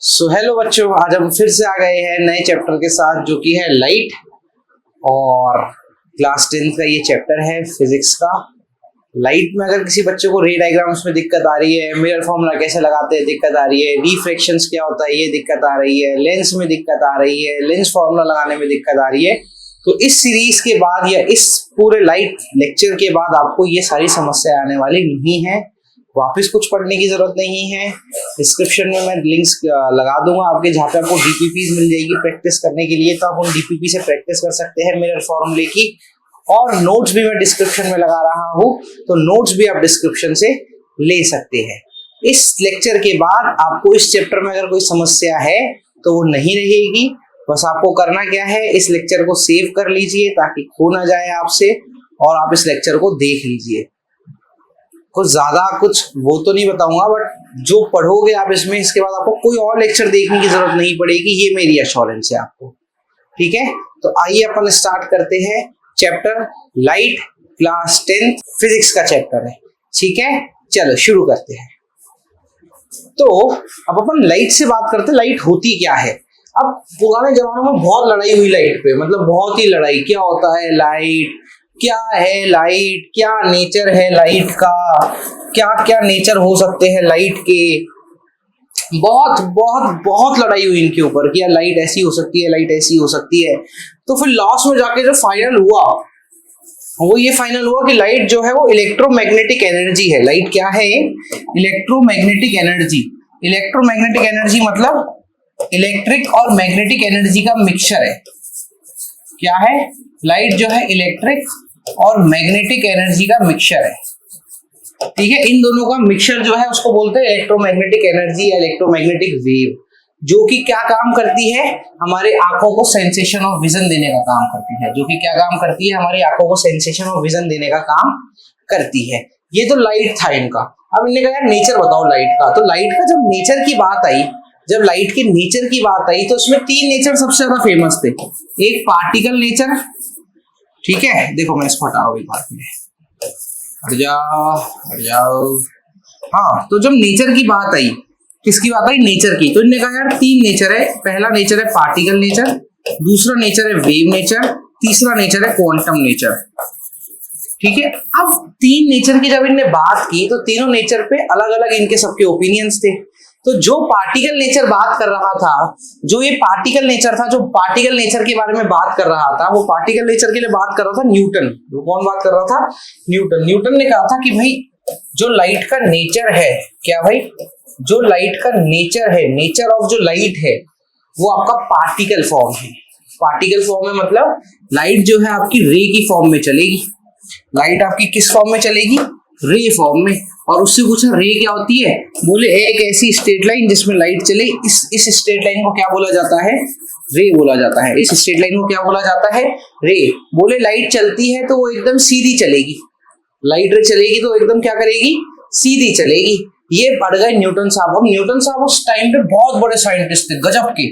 So hello बच्चों, आज हम फिर से आ गए हैं नए चैप्टर के साथ जो कि है लाइट। और क्लास 10th का ये चैप्टर है फिजिक्स का। लाइट में अगर किसी बच्चे को रे डायग्राम्स में दिक्कत आ रही है, मिरर फॉर्मूला कैसे लगाते हैं दिक्कत आ रही है, रिफ्रैक्शंस क्या होता है ये दिक्कत आ रही है, लेंस में दिक्कत आ रही है, लेंस फॉर्मूला लगाने में दिक्कत आ रही है, तो इस सीरीज के बाद या इस पूरे लाइट लेक्चर के बाद आपको ये सारी समस्या आने वाली नहीं है। वापस कुछ पढ़ने की जरूरत नहीं है। डिस्क्रिप्शन में मैं लिंक्स लगा दूंगा आपके, जहाँ पे आपको डीपीपी मिल जाएगी प्रैक्टिस करने के लिए, तो आप उन डीपीपी से प्रैक्टिस कर सकते हैं मिरर फॉर्मूले की। और नोट्स भी मैं डिस्क्रिप्शन में लगा रहा हूँ, तो नोट्स भी आप डिस्क्रिप्शन से ले सकते हैं। इस लेक्चर के बाद आपको इस चैप्टर में अगर कोई समस्या है तो वो नहीं रहेगी। बस आपको करना क्या है, इस लेक्चर को सेव कर लीजिए ताकि खो ना जाए आपसे, और आप इस लेक्चर को देख लीजिए। कुछ ज्यादा कुछ वो तो नहीं बताऊंगा, बट जो पढ़ोगे आप इसमें, इसके बाद आपको कोई और लेक्चर देखने की जरूरत नहीं पड़ेगी, ये मेरी एश्योरेंस है आपको। ठीक है, तो आइए अपन स्टार्ट करते हैं chapter light. Class 10th physics का चैप्टर है। ठीक है, चलो शुरू करते हैं। तो अब अपन लाइट से बात करते हैं, लाइट होती क्या है। अब पुराने जमानों में बहुत लड़ाई हुई लाइट पे, मतलब बहुत ही लड़ाई। क्या होता है लाइट, क्या है लाइट, क्या नेचर है लाइट का, क्या क्या नेचर हो सकते हैं लाइट के। बहुत बहुत बहुत लड़ाई हुई इनके ऊपर कि यार लाइट ऐसी हो सकती है, लाइट ऐसी हो सकती है। तो फिर लास्ट में जाके जो फाइनल हुआ वो ये फाइनल हुआ कि लाइट जो है वो इलेक्ट्रोमैग्नेटिक एनर्जी है। लाइट क्या है? Electromagnetic energy. इलेक्ट्रोमैग्नेटिक एनर्जी मतलब इलेक्ट्रिक और मैग्नेटिक एनर्जी का मिक्सचर है। क्या है? लाइट जो है इलेक्ट्रिक और मैग्नेटिक एनर्जी का मिक्सचर है। ठीक है, इन दोनों का मिक्सचर जो है उसको बोलते हैं इलेक्ट्रोमैग्नेटिक एनर्जी या इलेक्ट्रोमैग्नेटिक वेव, जो कि क्या काम करती है, हमारे आंखों को सेंसेशन ऑफ विजन देने का काम करती है। जो कि क्या काम करती है, हमारी आंखों को सेंसेशन ऑफ विजन देने का काम करती है। ये तो लाइट था इनका। अब इन्होंने कहा यार नेचर बताओ लाइट का। तो लाइट का जब नेचर की बात आई, जब लाइट के नेचर की बात आई, तो उसमें तीन नेचर सबसे ज्यादा फेमस थे। एक पार्टिकल नेचर, ठीक है, देखो मैं इसको हटाऊं एक बार में, हट जाओ। हाँ, तो जब नेचर की बात आई, किसकी बात आई? नेचर की। तो इन्होंने कहा यार तीन नेचर है। पहला नेचर है पार्टिकल नेचर, दूसरा नेचर है वेव नेचर, तीसरा नेचर है क्वांटम नेचर। ठीक है, अब तीन नेचर की जब इनने बात की तो तीनों नेचर पे अलग अलग इनके सबके ओपिनियंस थे। तो जो पार्टिकल नेचर बात कर रहा था, जो ये पार्टिकल नेचर था, जो पार्टिकल नेचर के बारे में बात कर रहा था, वो पार्टिकल नेचर के लिए बात कर रहा था न्यूटन। वो कौन बात कर रहा था? न्यूटन। न्यूटन ने कहा था कि भाई जो लाइट का नेचर है, क्या भाई, जो लाइट का नेचर है, नेचर ऑफ जो लाइट है वो आपका पार्टिकल फॉर्म है। पार्टिकल फॉर्म में मतलब लाइट जो है आपकी रे की फॉर्म में चलेगी। लाइट आपकी किस फॉर्म में चलेगी? रे फॉर्म में। और उससे पूछा रे क्या होती है? बोले एक ऐसी स्ट्रेट लाइन जिसमें लाइट चले, इस स्ट्रेट लाइन को क्या बोला जाता है? रे बोला जाता है। इस स्ट्रेट लाइन को क्या बोला जाता है? रे। बोले लाइट चलती है तो वो एकदम सीधी चलेगी। लाइट रे चलेगी तो एकदम क्या करेगी? सीधी चलेगी। ये पढ़ गए न्यूटन साहब। और न्यूटन साहब उस टाइम पे बहुत बड़े साइंटिस्ट थे, गजब के।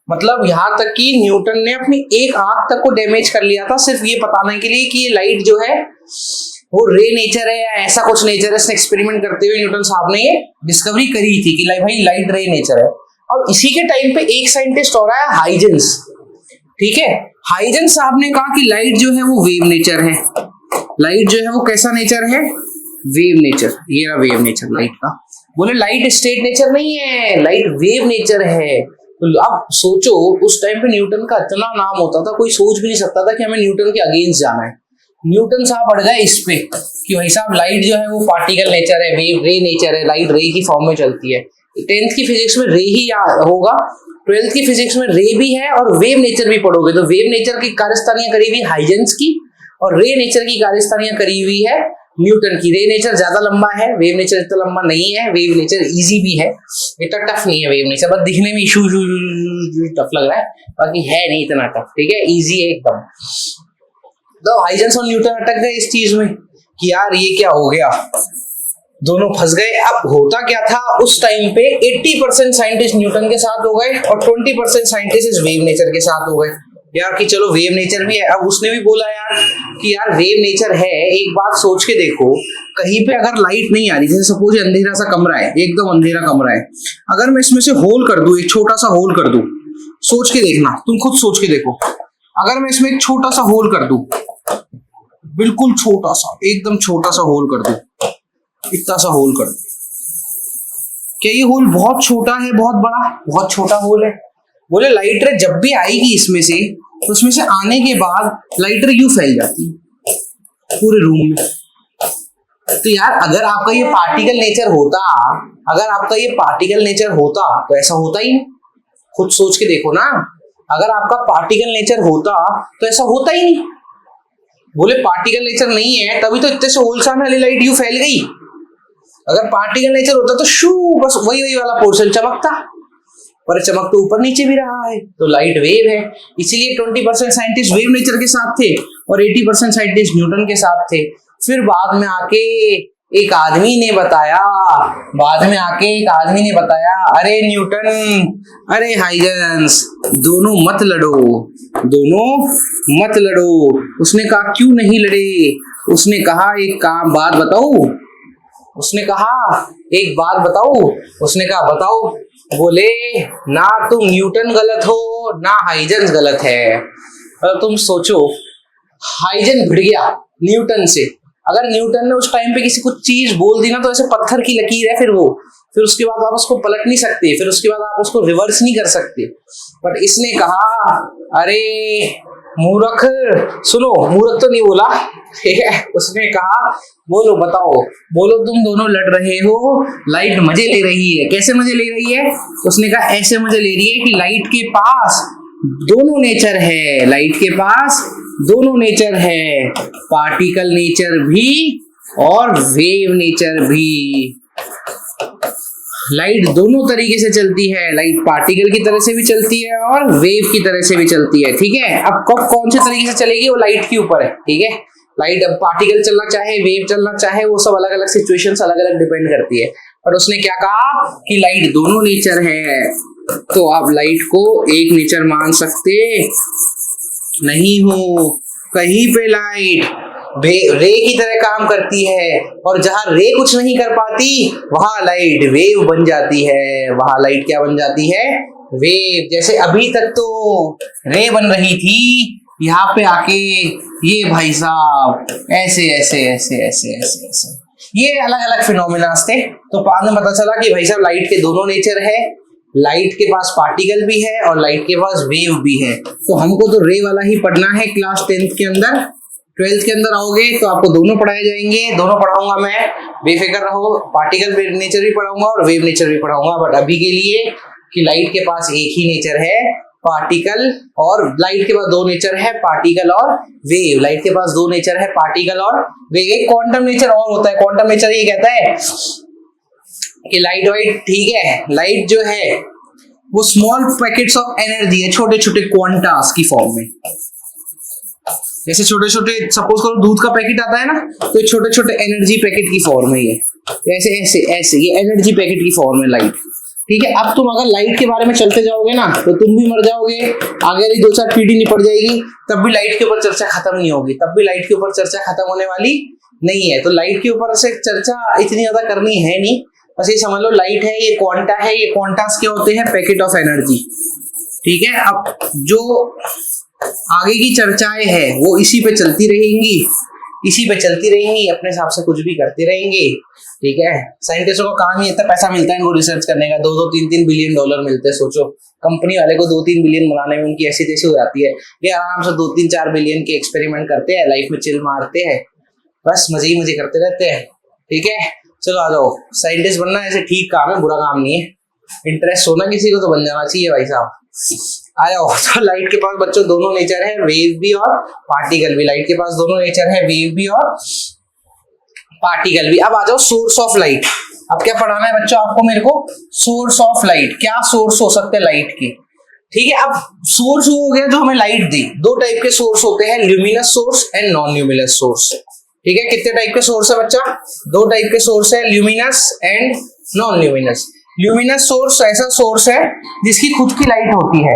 मतलब यहाँ तक कि न्यूटन ने अपनी एक आंख तक को डैमेज कर लिया था सिर्फ ये बताने के लिए कि ये लाइट जो है वो रे नेचर है या ऐसा कुछ नेचर है। इसने एक्सपेरिमेंट करते हुए न्यूटन साहब ने ये डिस्कवरी करी थी कि भाई लाइट रे नेचर है। और इसी के टाइम पे एक साइंटिस्ट और आया, हाइजेंस। ठीक है, हाइजेंस साहब ने कहा कि लाइट जो है वो वेव नेचर है। लाइट जो है वो कैसा नेचर है? Wave nature. ये रहा वेव नेचर लाइट का। बोले लाइट स्टेट नेचर नहीं है, लाइट वेव नेचर है। तो अब सोचो उस टाइम पे न्यूटन का इतना नाम होता था, कोई सोच भी नहीं सकता था कि हमें न्यूटन के अगेंस्ट जाना है। न्यूटन साहब बढ़ गए इस पे कि भाई साहब लाइट जो है वो पार्टिकल नेचर है, वेव रे नेचर है, लाइट रे की फॉर्म में चलती है। 10th की फिजिक्स में रे ही होगा, 12th की फिजिक्स में रे भी है और वेव नेचर भी पढ़ोगे। तो वेव नेचर की कारस्तानियां करी हुई हाइजेंस की और रे नेचर की कारस्तानियां करी हुई है न्यूटन की। रे नेचर ज्यादा लंबा है, वेव नेचर इतना लंबा नहीं है। वेव नेचर इजी भी है, इतना टफ नहीं है वेव नेचर, बस दिखने में शू टफ लग रहा है, बाकी है नहीं इतना टफ। ठीक है, इजी है एकदम। तो हाइजेंस और न्यूटन अटक गए इस चीज में कि यार ये क्या हो गया, दोनों फंस गए। अब होता क्या था उस टाइम पे, 80% साइंटिस्ट न्यूटन के साथ हो गए और 20% साइंटिस्ट इस वेव नेचर के साथ हो गए। यार कि चलो वेव नेचर भी है। अब उसने भी बोला यार कि यार वेव नेचर है, एक बात सोच के देखो, कहीं पे अगर लाइट नहीं आ रही, जैसे सपोज अंधेरा सा कमरा है, एकदम अंधेरा कमरा है, अगर मैं इसमें से होल कर दूं, एक छोटा सा होल कर दूं, सोच के देखना, तुम खुद सोच के देखो, अगर मैं इसमें एक छोटा सा होल कर दूं, बिल्कुल छोटा सा, एकदम छोटा सा होल कर दूं, इतना सा होल कर दूं, क्या ये होल बहुत छोटा है, बहुत बड़ा, बहुत छोटा होल है? बोले लाइट रे जब भी आएगी इसमें से, तो उसमें से आने के बाद लाइट रे यूं फैल जाती है पूरे रूम में। तो यार अगर आपका ये पार्टिकल नेचर होता, अगर आपका ये पार्टिकल नेचर होता तो ऐसा होता ही नहीं। खुद सोच के देखो ना, अगर आपका पार्टिकल नेचर होता तो ऐसा होता ही नहीं। बोले पार्टिकल नेचर नहीं है तभी तो इतने से होलसान वाली लाइट यूं फैल गई। अगर पार्टिकल नेचर होता तो शू बस वही वाला पोर्शन चमकता, पर चमक तो ऊपर नीचे भी रहा है, तो लाइट वेव है। इसीलिए 20% साइंटिस्ट वेव नेचर के साथ थे और 80% साइंटिस्ट न्यूटन के साथ थे। फिर बाद में आके एक आदमी ने बताया, अरे न्यूटन, अरे हाइजेंस, दोनों मत लड़ो। उसने कहा क्यों नहीं लड़े? उसने कहा एक बात बताओ। उसने कहा बताओ। बोले ना तुम न्यूटन गलत हो ना हाइजेंस गलत है। मतलब तुम सोचो, हाइजेंस भिड़ गया न्यूटन से। अगर न्यूटन ने उस टाइम पे किसी कुछ चीज बोल दी ना, तो ऐसे पत्थर की लकीर है फिर उसके बाद आप उसको पलट नहीं सकते, फिर उसके बाद आप उसको रिवर्स नहीं कर सकते। बट इसने कहा अरे मूर्ख, सुनो, मूर्ख तो नहीं बोला, ठीक है, उसने कहा बोलो तुम दोनों लड़ रहे हो, लाइट मजे ले रही है। कैसे मजे ले रही है? उसने कहा ऐसे मजे ले रही है कि लाइट के पास दोनों नेचर है, पार्टिकल नेचर भी और वेव नेचर भी। लाइट दोनों तरीके से चलती है, लाइट पार्टिकल की तरह से भी चलती है और वेव की तरह से भी चलती है, ठीक है। अब कब कौन से तरीके से चलेगी वो लाइट के ऊपर है, ठीक है। लाइट अब पार्टिकल चलना चाहे, वेव चलना चाहे, वो सब अलग अलग सिचुएशंस अलग अलग डिपेंड करती है। पर उसने क्या कहा कि लाइट दोनों नेचर है, तो आप लाइट को एक नेचर मान सकते नहीं हो। कहीं पे लाइट रे की तरह काम करती है और जहां रे कुछ नहीं कर पाती वहां लाइट वेव बन जाती है। वहां लाइट क्या बन जाती है? वेव। जैसे अभी तक तो रे बन रही थी, यहाँ पे आके ये भाई साहब ऐसे ये अलग अलग फिनोमिनास थे। तो बाद में पता चला कि भाई साहब लाइट के दोनों नेचर है, लाइट के पास पार्टिकल भी है और लाइट के पास वेव भी है। तो हमको तो रे वाला ही पढ़ना है क्लास 10th के अंदर। 12th के अंदर आओगे तो आपको दोनों पढ़ाए जाएंगे, दोनों पढ़ाऊंगा मैं, बेफिक्र रहो। पार्टिकल नेचर भी पढ़ाऊंगा और वेव नेचर भी पढ़ाऊंगा। बट अभी के लिए कि लाइट के पास एक ही नेचर है, पार्टिकल, और लाइट के पास दो नेचर है, पार्टिकल और वेव। लाइट के पास दो नेचर है, पार्टिकल और वेव। एक क्वांटम नेचर और होता है। क्वांटम नेचर ये कहता है कि लाइट ठीक है, लाइट जो है वो स्मॉल पैकेट्स ऑफ एनर्जी है, छोटे छोटे क्वांटास की फॉर्म में। जैसे छोटे छोटे, सपोज करो दूध का पैकेट आता है ना, तो छोटे छोटे एनर्जी पैकेट की फॉर्म है ये। ऐसे ये एनर्जी पैकेट की फॉर्म है लाइट, ठीक है। अब तुम अगर लाइट के बारे में चलते जाओगे ना तो तुम भी मर जाओगे, आगे वाली 2-4 पीढ़ी निपट जाएगी, तब भी लाइट के ऊपर चर्चा खत्म नहीं होगी, तब भी लाइट के ऊपर चर्चा खत्म होने वाली नहीं है। तो लाइट के ऊपर से चर्चा इतनी ज्यादा करनी है नहीं, बस ये समझ लो लाइट है, ये क्वांटा है, ये क्वांटास क्या होते हैं? पैकेट ऑफ एनर्जी, ठीक है। अब जो आगे की चर्चाएं हैं वो इसी पे चलती रहेंगी, अपने हिसाब से कुछ भी करते रहेंगे, ठीक है। साइंटिस्टों को काम ही इतना पैसा मिलता है इनको रिसर्च करने का, 2-2, 3-3 बिलियन डॉलर मिलते हैं। सोचो कंपनी वाले को 2-3 बिलियन बनाने में उनकी ऐसी तैसी हो जाती है, ये आराम से 2-3-4 बिलियन के एक्सपेरिमेंट करते हैं, लाइफ में चिल मारते हैं, बस मजे ही मजे करते रहते हैं, ठीक है। चलो आ जाओ, साइंटिस्ट बनना ऐसे ठीक काम है, बुरा काम नहीं है। इंटरेस्ट होना किसी को तो बन जाना चाहिए भाई साहब। आ जाओ। तो लाइट के पास बच्चों दोनों नेचर है, वेव भी और पार्टिकल भी। लाइट के पास दोनों नेचर है, वेव भी और पार्टिकल भी। अब आ जाओ सोर्स ऑफ लाइट। अब क्या पढ़ाना है बच्चों आपको मेरे को? Source of light. क्या सोर्स हो सकते हैं लाइट के, ठीक है। अब सोर्स हो गया जो हमें लाइट दी। दो टाइप के सोर्स होते हैं, luminous source and non luminous source, ठीक है। कितने टाइप के सोर्स है बच्चा? 2 टाइप के सोर्स है, luminous and non luminous. Luminous source ऐसा सोर्स है जिसकी खुद की लाइट होती है,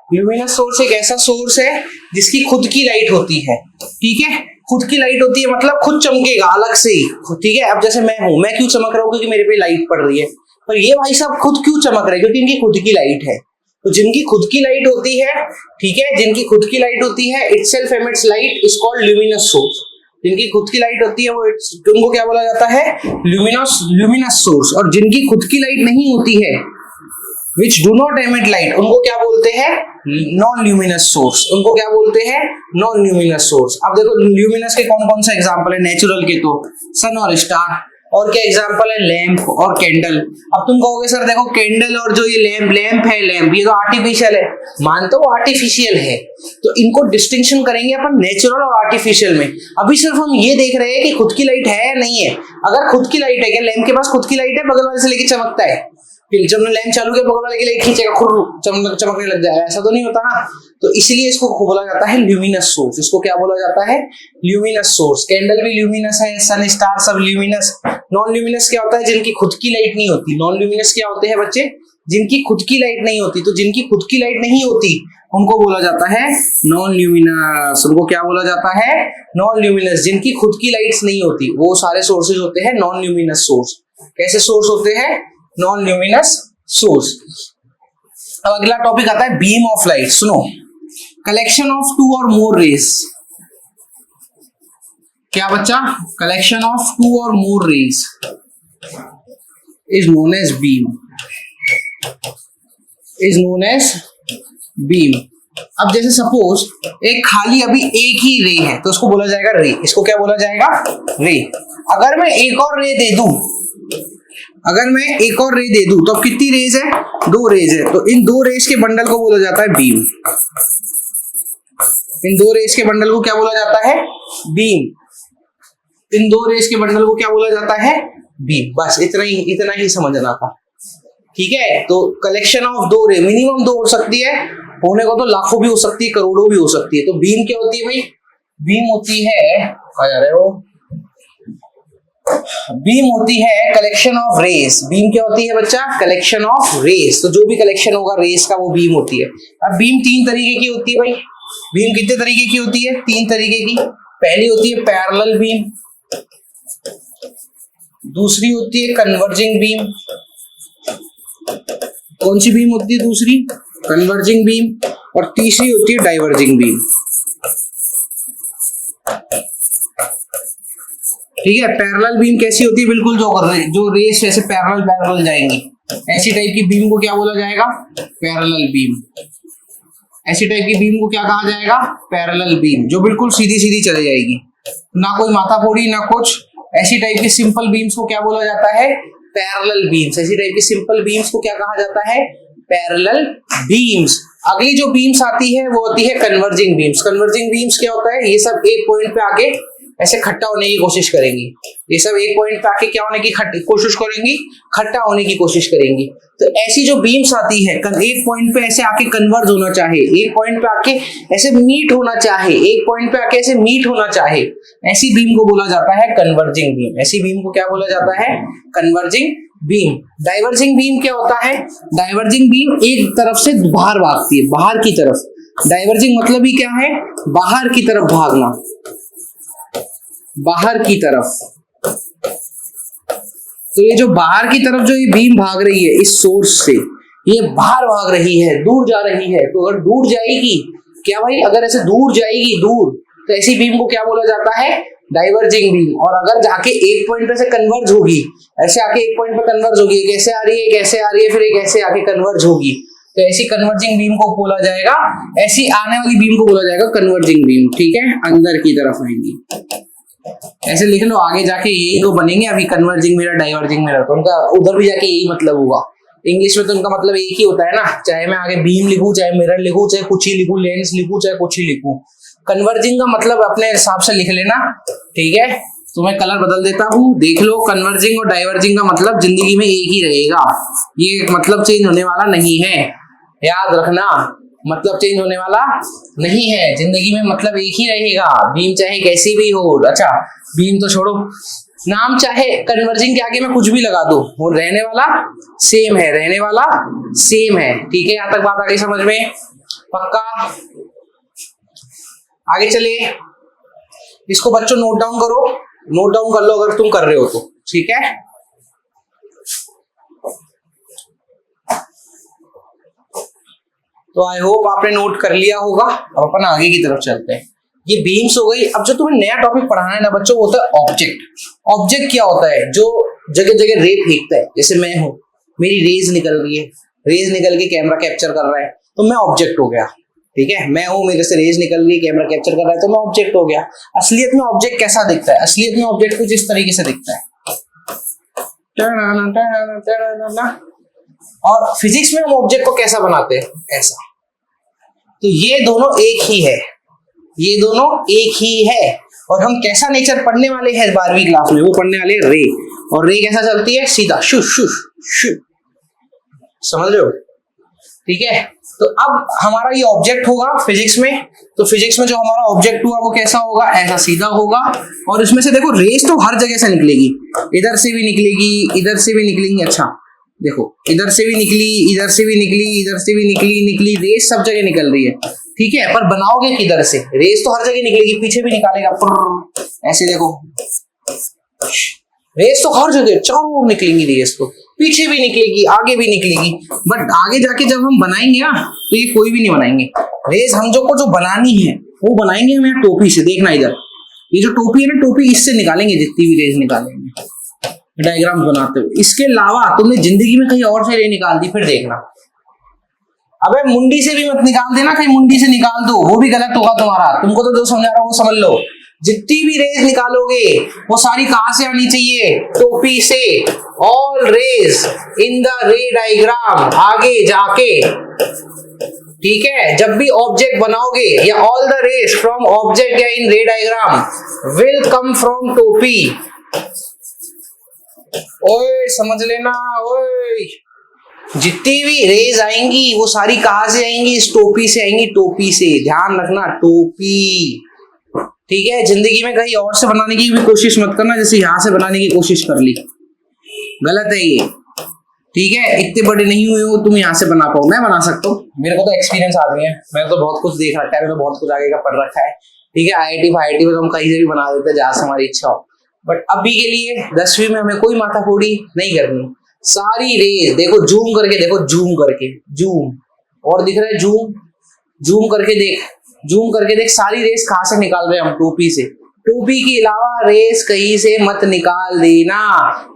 ल्यूमिनस सोर्स एक ऐसा सोर्स है जिसकी खुद की लाइट होती है, ठीक है, खुद की लाइट होती है मतलब खुद चमकेगा अलग से ही, ठीक है। अब जैसे मैं हूं, मैं क्यों चमक रहा हूं, क्योंकि मेरे पे लाइट पड़ रही है, पर ये भाई साहब खुद क्यों चमक रहे हैं, क्योंकि इनकी खुद की लाइट है। तो जिनकी खुद की लाइट होती है, ठीक है, जिनकी खुद की लाइट होती है, itself emits light is called luminous source. जिनकी खुद की लाइट होती है वो उनको क्या बोला जाता है, ल्यूमिनस सोर्स। और जिनकी खुद की लाइट नहीं होती है, which do not emit light, उनको क्या बोलते हैं, नॉन ल्यूमिनस सोर्स। उनको क्या बोलते हैं, नॉन ल्यूमिनस सोर्स। अब देखो ल्यूमिनस के कौन कौन सा एग्जांपल है नेचुरल के, तो सन और स्टार, और क्या एग्जांपल है, लैंप और कैंडल। अब तुम कहोगे सर देखो कैंडल और जो ये लैंप है, लैंप ये तो आर्टिफिशियल है, मानते हो आर्टिफिशियल है, तो इनको डिस्टिंक्शन करेंगे अपन नेचुरल और आर्टिफिशियल में। अभी सिर्फ हम ये देख रहे हैं कि खुद की लाइट है या नहीं है। अगर खुद की लाइट है, क्या लैंप के पास खुद की लाइट है, बगल वाले से लेके चमकता है, फिर जब लैंप चालू किया बगल वाले की लाइट खींचेगा, चमकने लग जाएगा, ऐसा तो नहीं होता ना। तो इसलिए इसको बोला जाता है ल्यूमिनस सोर्स। इसको क्या बोला जाता है, ल्यूमिनस सोर्स। कैंडल भी ल्यूमिनस है, सन स्टार सब ल्यूमिनस। नॉन ल्यूमिनस क्या होता है, जिनकी खुद की लाइट नहीं होती। नॉन ल्यूमिनस क्या होते हैं बच्चे, जिनकी खुद की लाइट नहीं होती। तो जिनकी खुद की लाइट नहीं होती उनको बोला जाता है नॉन ल्यूमिनस। उनको क्या बोला जाता है, नॉन ल्यूमिनस। जिनकी खुद की लाइट्स नहीं होती वो सारे सोर्सेज होते हैं नॉन ल्यूमिनस सोर्स। कैसे सोर्स होते हैं, नॉन ल्यूमिनस सोर्स। अब अगला टॉपिक आता है बीम ऑफ लाइट। सुनो, collection of two or more rays. क्या बच्चा, collection of two or more rays is known as beam, is known as beam. अब जैसे सपोज एक खाली अभी एक ही रे है तो उसको बोला जाएगा रे। इसको क्या बोला जाएगा, रे। अगर मैं एक और रे दे दूं, अगर मैं एक और रे दे दूं तो अब कितनी रेज है, दो रेज है, तो इन दो रेज के बंडल को बोला जाता है बीम। इन दो रेज के बंडल को क्या बोला जाता है, बीम। इन दो रेज के बंडल को क्या बोला जाता है, बीम। बस इतना ही समझना था, ठीक है। तो कलेक्शन ऑफ दो रे, मिनिमम दो हो सकती है, होने को तो लाखों भी हो सकती है, करोड़ों भी हो सकती है। तो बीम क्या होती है भाई, बीम होती है, आ जा रहे हो, बीम होती है कलेक्शन ऑफ रेस। बीम क्या होती है बच्चा, कलेक्शन ऑफ रेस। तो जो भी कलेक्शन होगा रेस का वो बीम होती है। अब बीम तीन तरीके की होती है भाई। बीम कितने तरीके की होती है, तीन तरीके की। पहली होती है पैरेलल बीम, दूसरी होती है कन्वर्जिंग बीम। कौन सी बीम होती है दूसरी, कन्वर्जिंग बीम। और तीसरी होती है डाइवर्जिंग बीम, ठीक है। पैरेलल बीम कैसी होती है, बिल्कुल जो रेस ऐसे पैरेलल जाएंगी, ऐसी टाइप की बीम को क्या बोला जाएगा, पैरेलल बीम। ऐसी टाइप की बीम को क्या कहा जाएगा, पैरेलल बीम, जो बिल्कुल सीधी सीधी चली जाएगी, ना कोई माथाफोड़ी ना कुछ। ऐसी टाइप की सिंपल बीम्स को क्या बोला जाता है, पैरेलल बीम्स। ऐसी टाइप की सिंपल बीम्स को क्या कहा जाता है, पैरेलल बीम्स। अगली जो बीम्स आती है वो होती है कन्वर्जिंग बीम्स। कन्वर्जिंग बीम्स क्या होता है, ये सब एक पॉइंट पे आके ऐसे खट्टा होने की कोशिश करेंगी। ये सब एक पॉइंट पे आके क्या होने की कोशिश करेंगी, खट्टा होने की कोशिश करेंगी। तो ऐसी जो बीम्स आती है, एक पॉइंट पे ऐसे आके कन्वर्ज होना चाहे, एक पॉइंट पे आके ऐसे मीट होना चाहे, एक पॉइंट पे आके ऐसे मीट होना चाहे, ऐसी बीम को बोला जाता है कन्वर्जिंग बीम। ऐसी बीम को क्या बोला जाता है, कन्वर्जिंग बीम। डाइवर्जिंग बीम क्या होता है, डाइवर्जिंग बीम एक तरफ से बाहर भागती है, बाहर की तरफ। डाइवर्जिंग मतलब ही क्या है, बाहर की तरफ भागना, बाहर की तरफ। तो ये जो बाहर की तरफ जो ये बीम भाग रही है इस सोर्स से, ये बाहर भाग रही है, दूर जा रही है। तो अगर दूर जाएगी, क्या भाई, अगर ऐसे दूर जाएगी दूर, तो ऐसी बीम को क्या बोला जाता है, डाइवर्जिंग बीम। और अगर जाके एक पॉइंट पे से कन्वर्ज होगी, ऐसे आके एक पॉइंट पे कन्वर्ज होगी, एक ऐसे आ रही है, एक ऐसे आ रही है, फिर एक ऐसे आके कन्वर्ज होगी, तो ऐसी कन्वर्जिंग बीम को बोला जाएगा, ऐसी आने वाली बीम को बोला जाएगा कन्वर्जिंग बीम, ठीक है। अंदर की तरफ आएंगी, ऐसे लिख लो, आगे जाके यही तो बनेंगे। अभी कन्वर्जिंग मिरर, डाइवर्जिंग मिरर, तो उनका उधर भी जाके यही मतलब होगा। इंग्लिश में तो उनका मतलब एक ही होता है ना, चाहे मैं आगे बीम लिखूं, चाहे मिरर लिखूं, चाहे कुछ ही लिखूं, लेंस लिखूं, चाहे कुछ ही लिखूं। कन्वर्जिंग का मतलब अपने हिसाब से लिख लेना, ठीक है। तो मैं कलर बदल देता हूँ, देख लो। कन्वर्जिंग और डाइवर्जिंग का मतलब जिंदगी में एक ही रहेगा, ये मतलब चेंज होने वाला नहीं है, याद रखना। मतलब चेंज होने वाला नहीं है, जिंदगी में मतलब एक ही रहेगा, बीम चाहे कैसी भी हो। अच्छा, बीम तो छोड़ो, नाम चाहे कन्वर्जिंग के आगे मैं कुछ भी लगा दो, वो रहने वाला सेम है, रहने वाला सेम है, ठीक है। यहाँ तक बात आ गई समझ में। पक्का? आगे चले, इसको बच्चों नोट डाउन करो, नोट डाउन कर लो अगर तुम कर रहे हो तो, ठीक है। तो आई होप आपने नोट कर लिया होगा। अब अपन आगे की तरफ चलते हैं। ये बीम्स हो गई। अब जो तुम्हें नया टॉपिक पढ़ाना है ना बच्चों, वो होता है ऑब्जेक्ट। ऑब्जेक्ट क्या होता है? जो जगह जगह रे फेंकता है। जैसे मैं हूं, मेरी रेज निकल रही है, रेज निकल के कैमरा कैप्चर कर रहा है, तो मैं ऑब्जेक्ट हो गया, ठीक है। मैं हूं, मेरे से रेज निकल रही है, कैमरा कैप्चर कर रहा है, तो मैं ऑब्जेक्ट हो गया। असलियत में ऑब्जेक्ट कैसा दिखता है? असलियत में ऑब्जेक्ट कुछ इस तरीके से दिखता है। और फिजिक्स में हम ऑब्जेक्ट को कैसा बनाते हैं? ऐसा। तो ये दोनों एक ही है, ये दोनों एक ही है। और हम कैसा नेचर पढ़ने वाले हैं 12वीं क्लास में? वो पढ़ने वाले रे। और रे कैसा चलती है? सीधा शु शु शु। समझ रहे हो? ठीक है। तो अब हमारा ये ऑब्जेक्ट होगा फिजिक्स में। तो फिजिक्स में जो हमारा ऑब्जेक्ट हुआ वो कैसा होगा? ऐसा सीधा होगा। और इसमें से देखो रेस तो हर जगह से निकलेगी, इधर से भी निकलेगी, इधर से भी निकलेंगी। अच्छा देखो, इधर से भी निकली, इधर से भी निकली, इधर से भी निकली, रेस सब जगह निकल रही है, ठीक है। पर बनाओगे किधर से? रेस तो हर जगह निकलेगी, पीछे भी निकालेगा, ऐसे देखो, रेस तो हर जगह चारों ओर निकलेंगी, रेस तो पीछे भी निकलेगी, आगे भी निकलेगी। बट आगे जाके जब हम बनाएंगे ना, तो ये कोई भी नहीं बनाएंगे रेस। हम जो बनानी है वो बनाएंगे हम यहाँ टोपी से। देखना इधर, ये जो टोपी है ना, टोपी इससे निकालेंगे, जितनी भी रेस निकालेंगे डायग्राम बनाते हुए। इसके अलावा तुमने जिंदगी में कहीं और से रे निकाल दी, फिर देखना। अबे मुंडी से भी मत निकाल देना, कहीं मुंडी से निकाल दो, वो भी गलत होगा तुम्हारा। तुमको तो जो समझा रहा हूं वो समझ लो। जितनी भी रेज निकालोगे वो सारी कहां से आनी चाहिए? टोपी से। All rays in the ray diagram, आगे जाके, ठीक है। जब भी ऑब्जेक्ट बनाओगे, या all the rays from object या इन रे डायग्राम विल कम फ्रॉम टोपी। ओए समझ लेना, ओए जितनी भी रेज आएंगी वो सारी कहां से आएंगी? इस टोपी से आएंगी, टोपी से। ध्यान रखना, टोपी, ठीक है। जिंदगी में कहीं और से बनाने की भी कोशिश मत करना, जैसे यहां से बनाने की कोशिश कर ली, गलत है ये, ठीक है। इतने बड़े नहीं हुए हो तुम यहाँ से बना पाओ, मैं बना सकता हूँ, मेरे को तो एक्सपीरियंस आदमी है, मैंने तो बहुत कुछ देख रखा है, मैंने बहुत कुछ आगे का पढ़ रखा है, ठीक है। IIT फाईआईटी में तो हम कहीं से भी बना देते हैं जहां से हमारी इच्छा हो। बट अभी के लिए 10वीं में हमें कोई माथाफोड़ी नहीं करनी। सारी रेज देखो, जूम करके देखो, जूम करके, जूम, और दिख रहा है जूम, जूम करके देख, जूम करके देख, सारी रेस कहां से निकाल रहे हैं हम? टोपी से। टोपी के अलावा रेस कहीं से मत निकाल देना।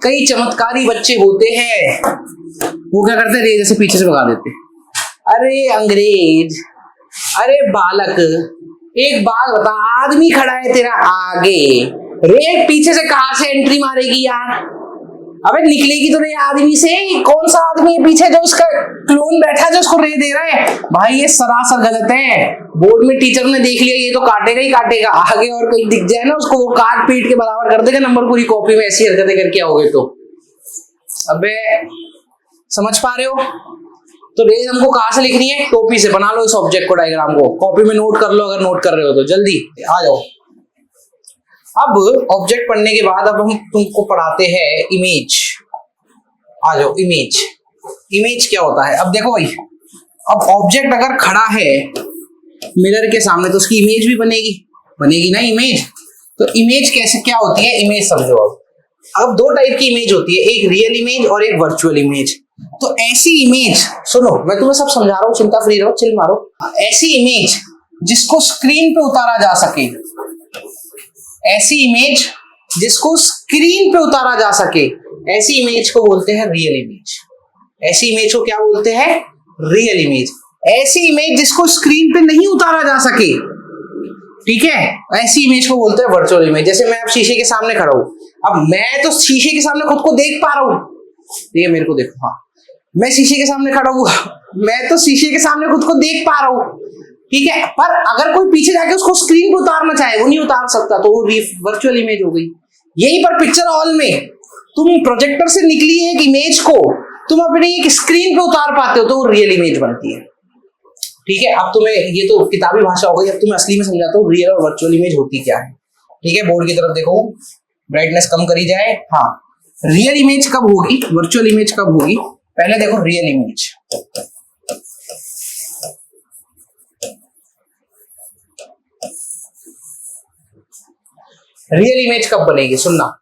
कई चमत्कारी बच्चे होते हैं, वो क्या करते हैं? रेस से पीछे से भगा देते। अरे अंग्रेज, अरे बालक, एक बात बता, आदमी खड़ा है तेरा आगे, रेत पीछे से कहां से एंट्री मारेगी यार? अबे निकलेगी तो नहीं आदमी से। कौन सा आदमी है पीछे जो उसका क्लोन बैठा है जो उसको रे दे रहा है? भाई ये सरासर गलत है। बोर्ड में टीचर ने देख लिया, ये तो काटेगा ही काटेगा, आगे और कोई दिख जाए ना उसको, वो काट पीट के बराबर कर देगा नंबर पूरी कॉपी में, ऐसी हरकतें करके आओगे तो। अबे समझ पा रहे हो? तो रेज हमको कहां से लिखनी है? टोपी से। बना लो इस ऑब्जेक्ट को, डायग्राम को कॉपी में नोट कर लो, अगर नोट कर रहे हो तो जल्दी आ जाओ। अब ऑब्जेक्ट पढ़ने के बाद अब हम तुमको पढ़ाते हैं इमेज। आ जाओ, इमेज। इमेज क्या होता है? अब देखो भाई, अब ऑब्जेक्ट अगर खड़ा है मिरर के सामने तो उसकी इमेज भी बनेगी, बनेगी ना इमेज। तो इमेज कैसे, क्या होती है इमेज, समझो। अब दो टाइप की इमेज होती है, एक रियल इमेज और एक वर्चुअल इमेज। तो ऐसी इमेज, सुनो मैं तुम्हें सब समझा रहा हूँ, चिंता फ्री रहो, चिल मारो। ऐसी इमेज जिसको स्क्रीन पे उतारा जा सके, ऐसी इमेज जिसको स्क्रीन पे उतारा जा सके, ऐसी इमेज को बोलते हैं रियल इमेज। ऐसी इमेज को क्या बोलते हैं? Real image. ऐसी इमेज जिसको स्क्रीन पे नहीं उतारा जा सके, ठीक है, ऐसी इमेज को बोलते हैं वर्चुअल इमेज। जैसे मैं अब शीशे के सामने खड़ा हूं, अब मैं तो शीशे के सामने खुद को देख पा रहा हूं, ठीक है, मेरे को देखो, हाँ मैं शीशे के सामने खड़ा हूं, मैं तो शीशे के सामने खुद को देख पा रहा हूं, ठीक है। पर अगर कोई पीछे जाके उसको स्क्रीन पे उतारना चाहे, वो नहीं उतार सकता, तो वो वर्चुअल इमेज हो गई। यही पर पिक्चर हॉल में तुम प्रोजेक्टर से निकली एक इमेज को तुम अपनी एक स्क्रीन पे उतार पाते हो, तो वो रियल इमेज बनती है, ठीक है। अब तुम्हें ये तो किताबी भाषा हो गई, अब तुम्हें असली में समझाता हूँ रियल और वर्चुअल इमेज होती क्या है, ठीक है। बोर्ड की तरफ देखो, ब्राइटनेस कम करी जाए। हाँ, रियल इमेज कब होगी, वर्चुअल इमेज कब होगी? पहले देखो रियल इमेज। रियल इमेज कब बनेगी, सुनना।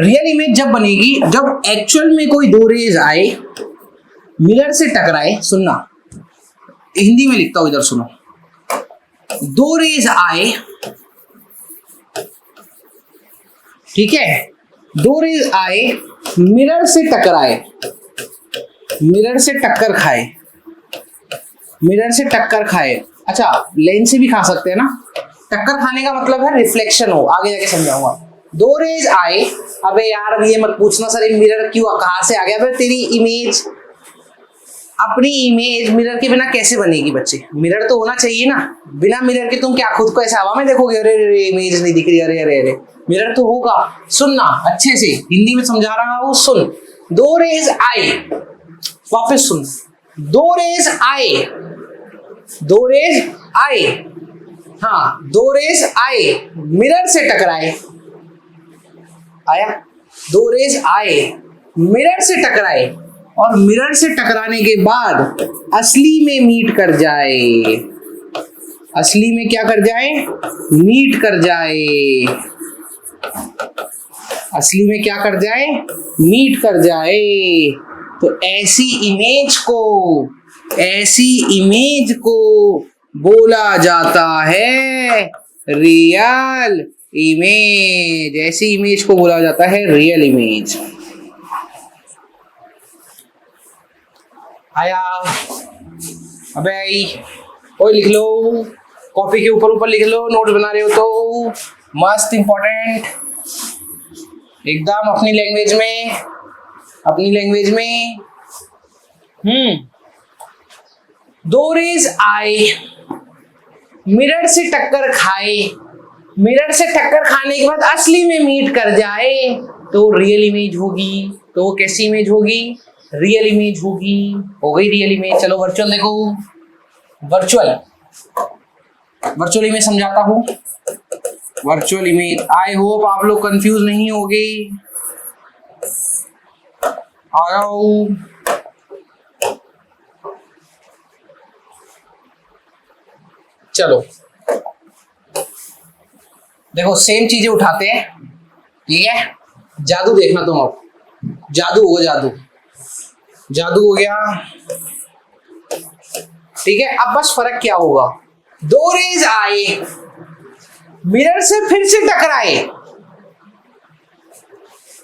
रियल इमेज जब बनेगी जब एक्चुअल में कोई दो रेज आए, मिरर से टकराए, सुनना हिंदी में लिखता हूं, इधर सुनो। दो रेज आए, ठीक है, दो रेज आए, मिरर से टकराए, मिरर से टक्कर खाए, मिरर से टक्कर खाए। अच्छा, लेंस से भी खा सकते हैं ना। टक्कर खाने का मतलब है रिफ्लेक्शन हो, आगे जाके समझाऊंगा। दो रेज आए, अबे यार अब ये मत पूछना सर ये मिरर क्यों कहां से आ गया। अबे तेरी इमेज, अपनी इमेज मिरर के बिना कैसे बनेगी बच्चे? मिरर तो होना चाहिए ना। बिना मिरर के तुम क्या खुद को ऐसे हवा में देखोगे, अरे अरे इमेज नहीं दिख रही, अरे अरे अरे। मिरर तो होगा। सुनना अच्छे से, हिंदी में समझा रहा हूं, सुन। दो रेज आए, वापस सुन। दो रेज आए, दो रेज आए, हाँ दो रेज आए, मिरर से टकराए, आया। दो रेज आए, मिरर से टकराए, और मिरर से टकराने के बाद असली में मीट कर जाए। असली में क्या कर जाए? मीट कर जाए। असली में क्या कर जाए? मीट कर जाए। तो ऐसी इमेज को, ऐसी इमेज को बोला जाता है रियल इमेज। ऐसी इमेज को बोला जाता है रियल इमेज। आया? अबे ओए लिख लो, कॉपी के ऊपर ऊपर लिख लो, नोट बना रहे हो तो मस्त इंपॉर्टेंट एकदम, अपनी लैंग्वेज में, अपनी लैंग्वेज में। दो रेज आए, मिरर से टक्कर खाए, मिरर से टक्कर खाने के बाद असली में मीट कर जाए तो रियल इमेज होगी। तो वो कैसी इमेज होगी? रियल इमेज होगी। हो गई रियल इमेज। चलो वर्चुअल देखो, वर्चुअल, वर्चुअल इमेज समझाता हूं। वर्चुअल इमेज, आई होप आप लोग कंफ्यूज नहीं होगे। आओ चलो देखो, सेम चीजें उठाते हैं, ठीक है। जादू देखना तुम, अब जादू होगा, जादू, जादू हो गया, ठीक है। अब बस फर्क क्या होगा? दो रेज आए, मिरर से फिर से टकराए,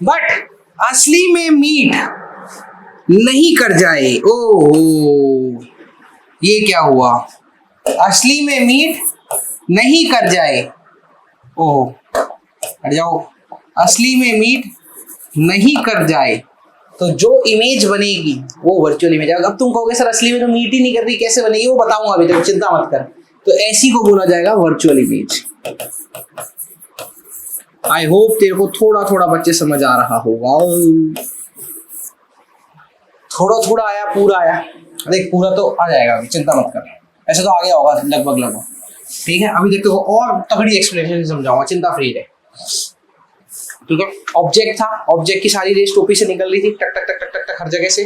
बट असली में मीट नहीं कर जाए। ओहो, ये क्या हुआ? असली में मीट नहीं कर जाए। ओहो, हट जाओ। असली में मीट नहीं कर जाए तो जो इमेज बनेगी वो वर्चुअल इमेज। अब तुम कहोगे सर असली में तो मीट ही नहीं कर रही, कैसे बनेगी? वो बताऊंगा अभी, तो चिंता मत कर। तो ऐसी को बोला जाएगा वर्चुअल इमेज। आई होप तेरे को थोड़ा थोड़ा बच्चे समझ आ रहा होगा। थोड़ा थोड़ा आया, पूरा आया? देख पूरा तो आ जाएगा अभी, चिंता मत कर। ऐसे तो आ गया होगा लगभग लगभग, ठीक है। अभी देखो और तगड़ी एक्सप्लेनेशन समझाऊंगा, चिंता फ्री रहे, ठीक है। ऑब्जेक्ट था, ऑब्जेक्ट की सारी रेस टोपी से निकल रही थी, टक टक टक टक टक टक हर जगह से।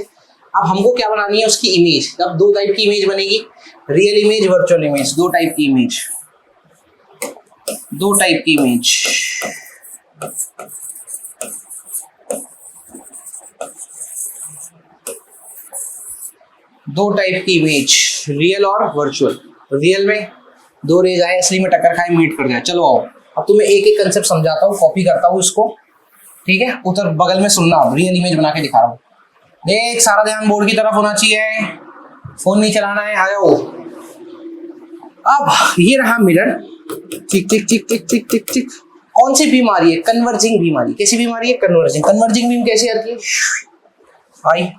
अब हमको क्या बनानी है? उसकी इमेज। अब दो टाइप की इमेज बनेगी, रियल इमेज, वर्चुअल इमेज। दो टाइप की इमेज, दो टाइप की इमेज। दो टाइप की इमेज, रियल और वर्चुअल। रियल में दो रेज आए, असली में टक्कर खाए, मीट कर जाए। चलो आओ, अब तुम्हें एक एक कंसेप्ट समझाता हूँ, कॉपी करता हूँ इसको, ठीक है। उधर बगल में सुनना, अब रियल इमेज बना के दिखा रहा हूँ। देख, सारा ध्यान बोर्ड की तरफ होना चाहिए, फोन नहीं चलाना है। आ जाओ। अब ये रहा मिरर, टिक टिक टिक टिक टिक टिक टिक। कौन सी बीमारी है? कन्वर्जिंग बीमारी। कैसी बीमारी है? कन्वर्जिंग। कन्वर्जिंग बीम कैसी आती है? आई,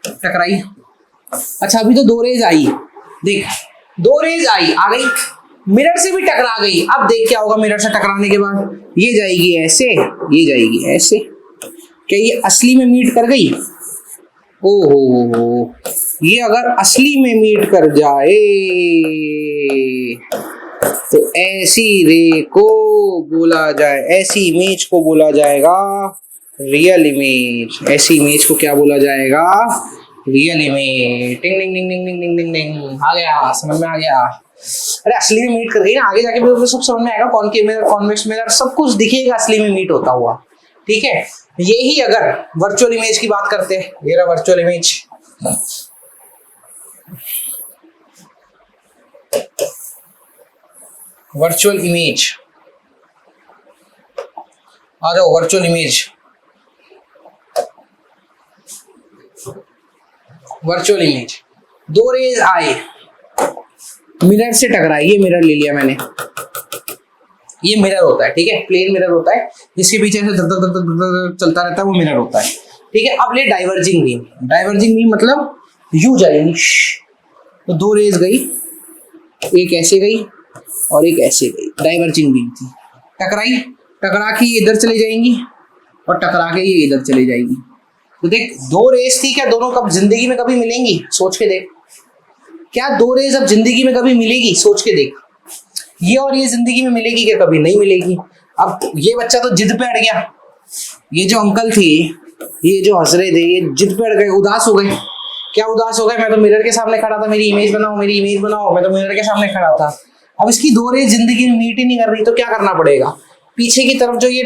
टकराई। अच्छा, अभी तो दो रेज आई, देख दो रेज आई, आ गई, मिरर से भी टकरा गई। अब देख क्या होगा मिरर से टकराने के बाद? ये जाएगी ऐसे, ये जाएगी ऐसे। क्या ये असली में मीट कर गई? ओहो, ये अगर असली में मीट कर जाए तो ऐसी रे को बोला जाए, ऐसी इमेज को बोला जाएगा रियल इमेज। ऐसी इमेज को क्या बोला जाएगा? Real image. टिंग टिंग टिंग टिंग टिंग टिंग टिंग। आ गया, समझ में आ गया। अरे असली में मीट कर गई ना, आगे जाके भी तो सब समझ में आएगा, कॉनकेव मिरर, कॉन्वेक्स मिरर सब कुछ दिखेगा असली में मीट होता हुआ। ठीक है, यही अगर वर्चुअल इमेज की बात करते हैं, ये रहा वर्चुअल इमेज। वर्चुअल इमेज आ जाओ, वर्चुअल इमेज, वर्चुअल इमेज। दो रेज आए, मिरर से टकराए, ये मिरर ले लिया मैंने, ये मिरर होता है, ठीक है, प्लेन मिरर होता है जिसके पीछे से धक धक धक धक चलता रहता है, वो मिरर होता है। ठीक है, अब ले डाइवर्जिंग बीम। डाइवर्जिंग बीम मतलब यू जाएगी, तो दो रेज गई, एक ऐसे गई और एक ऐसे गई, डाइवर्जिंग बीम थी, टकराई, टकरा के ये इधर चली जाएंगी और टकरा के ये इधर चली जाएगी। तो देख, दो रेस थी, क्या दोनों कब जिंदगी में कभी मिलेंगी? सोच के देख, क्या दो रेस अब जिंदगी में कभी मिलेगी? सोच के देख, ये और ये जिंदगी में मिलेगी क्या? कभी नहीं मिलेगी। अब ये बच्चा तो जिद पे अड़ गया, ये जो अंकल थे, ये जो हंस रहे थे, ये जिद पे अड़ गए, उदास हो गए। क्या उदास हो गए? मैं तो मिरर के सामने खड़ा था, मेरी इमेज बनाओ, मेरी इमेज बनाओ, मैं तो मिरर के सामने खड़ा था। अब इसकी दो रेस जिंदगी में मीट ही नहीं कर रही, तो क्या करना पड़ेगा? पीछे की तरफ जो ये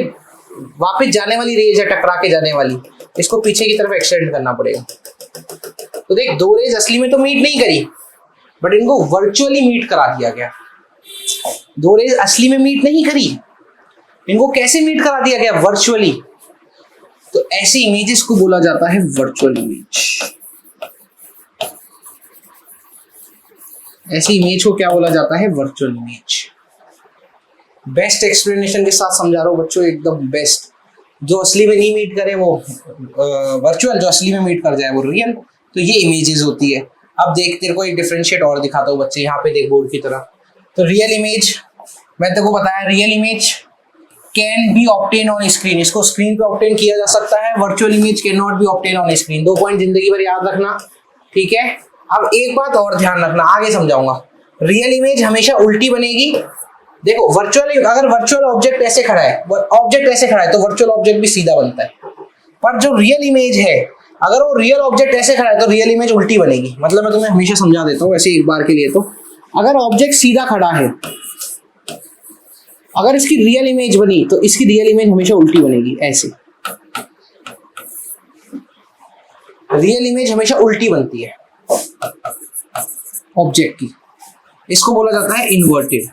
वापस जाने वाली रेज है, टकरा के जाने वाली, इसको पीछे की तरफ एक्सटेंड करना पड़ेगा। तो देख, दो रेज असली में तो मीट नहीं करी, बट इनको वर्चुअली मीट करा दिया गया। दो रेज असली में मीट नहीं करी, इनको कैसे मीट करा दिया गया? वर्चुअली। तो ऐसी इमेजेस को बोला जाता है वर्चुअल इमेज। ऐसी इमेज को क्या बोला जाता है? Virtual image. बेस्ट एक्सप्लेनेशन के साथ समझा रहा हूं बच्चों, एकदम बेस्ट। जो असली में नहीं मीट करे वो वर्चुअल, जो असली में मीट कर जाए वो रियल। तो ये इमेजेस होती है। अब देख, तेरे को एक डिफरेंशिएट और दिखाता हूँ बच्चे, यहाँ पे देख बोर्ड की तरह। तो रियल इमेज, मैं तेरे को बताया, real image can be obtain on screen, इसको स्क्रीन पे ऑब्टेन किया जा सकता है। Virtual image can not be obtain on screen. 2 point जिंदगी भर याद रखना, ठीक है। अब एक बात और ध्यान रखना, आगे समझाऊंगा। रियल इमेज हमेशा उल्टी बनेगी। देखो, वर्चुअल, अगर वर्चुअल ऑब्जेक्ट ऐसे खड़ा है, ऑब्जेक्ट ऐसे खड़ा है, तो वर्चुअल ऑब्जेक्ट भी सीधा बनता है। पर जो रियल इमेज है, अगर वो रियल ऑब्जेक्ट ऐसे खड़ा है, तो रियल इमेज उल्टी बनेगी। मतलब मैं तुम्हें हमेशा समझा देता हूँ ऐसे एक बार के लिए। तो अगर ऑब्जेक्ट सीधा खड़ा है, अगर इसकी रियल इमेज बनी, तो इसकी रियल इमेज हमेशा उल्टी बनेगी, ऐसे। रियल इमेज हमेशा उल्टी बनती है ऑब्जेक्ट की, इसको बोला जाता है इन्वर्टेड।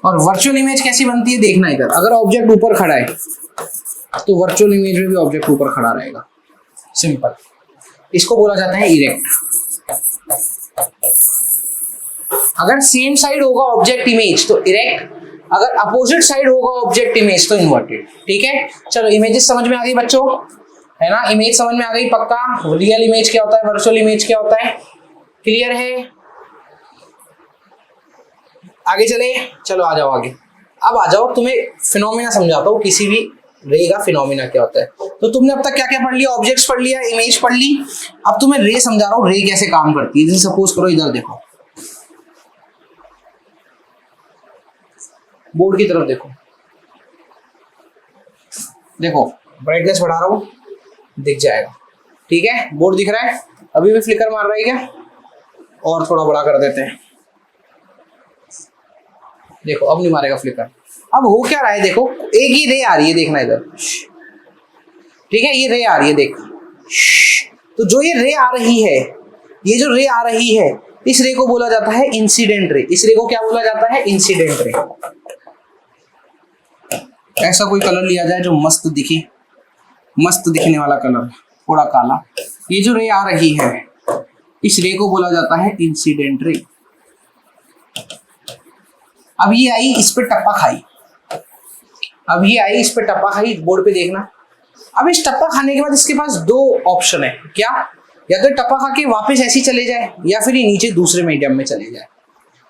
और वर्चुअल इमेज कैसी बनती है देखना इधर। अगर ऑब्जेक्ट ऊपर खड़ा है, तो वर्चुअल इमेज में भी ऑब्जेक्ट ऊपर खड़ा रहेगा, सिंपल। इसको बोला जाता है इरेक्ट। अगर सेम साइड होगा ऑब्जेक्ट इमेज तो इरेक्ट, अगर अपोजिट साइड होगा ऑब्जेक्ट इमेज तो इन्वर्टेड। ठीक है, चलो इमेजेस समझ में आ गई बच्चों, है ना? इमेज समझ में आ गई पक्का। रियल इमेज क्या होता है, वर्चुअल इमेज क्या होता है, क्लियर है? आगे चले, चलो आ जाओ आगे। अब आ जाओ, तुम्हें फिनोमिना समझाता हूँ, किसी भी रे का फिनोमिना क्या होता है। तो तुमने अब तक क्या क्या पढ़ लिया? ऑब्जेक्ट्स पढ़ लिया, इमेज पढ़ ली। अब तुम्हें रे समझा रहा हूँ, रे कैसे काम करती है। जैसे सपोज करो, इधर देखो, बोर्ड की तरफ देखो, देखो ब्राइटनेस बढ़ा रहा हूं, दिख जाएगा, ठीक है? बोर्ड दिख रहा है? अभी भी फ्लिकर मार रहा है क्या? और थोड़ा बड़ा कर देते हैं, देखो अब नहीं मारेगा फ्लिकर। अब हो क्या रहा है, देखो एक ही रे आ रही है, देखना इधर, ठीक है? ये रे आ रही है, देख। तो जो ये रे आ रही है, ये जो रे आ रही है, इस रे को बोला जाता है इंसिडेंट रे। इस रे को क्या बोला जाता है? Incident ray. ऐसा कोई कलर लिया जाए जो मस्त दिखे, मस्त दिखने वाला कलर, थोड़ा काला। ये जो रे आ रही है, इस रे को बोला जाता है इंसिडेंट रे। अब ये आई, इस पे टप्पा खाई, अब ये आई, इस पे टप्पा खाई, बोर्ड पे देखना। अब इस टप्पा खाने के बाद इसके पास 2 ऑप्शन है, क्या? या तो टप्पा खा के वापस ऐसी चले जाए, या फिर ये नीचे दूसरे मीडियम में चले जाए।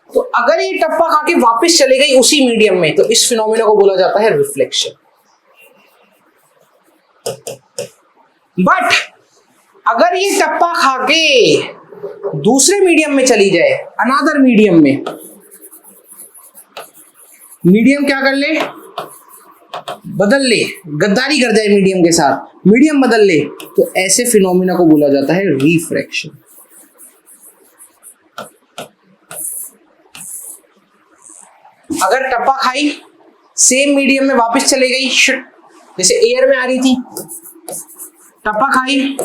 तो अगर ये टप्पा खा के वापस चले गई उसी मीडियम में, तो इस फिनोमिना को बोला जाता है रिफ्लेक्शन। बट अगर ये टप्पा खा के दूसरे मीडियम में चली जाए, अनदर मीडियम में, मीडियम क्या कर ले? बदल ले, गद्दारी कर जाए मीडियम के साथ, मीडियम बदल ले, तो ऐसे फिनोमिना को बोला जाता है रिफ्रैक्शन। अगर टप्पा खाई, सेम मीडियम में वापस चले गई, शिट, जैसे एयर में आ रही थी, टप्पा खाई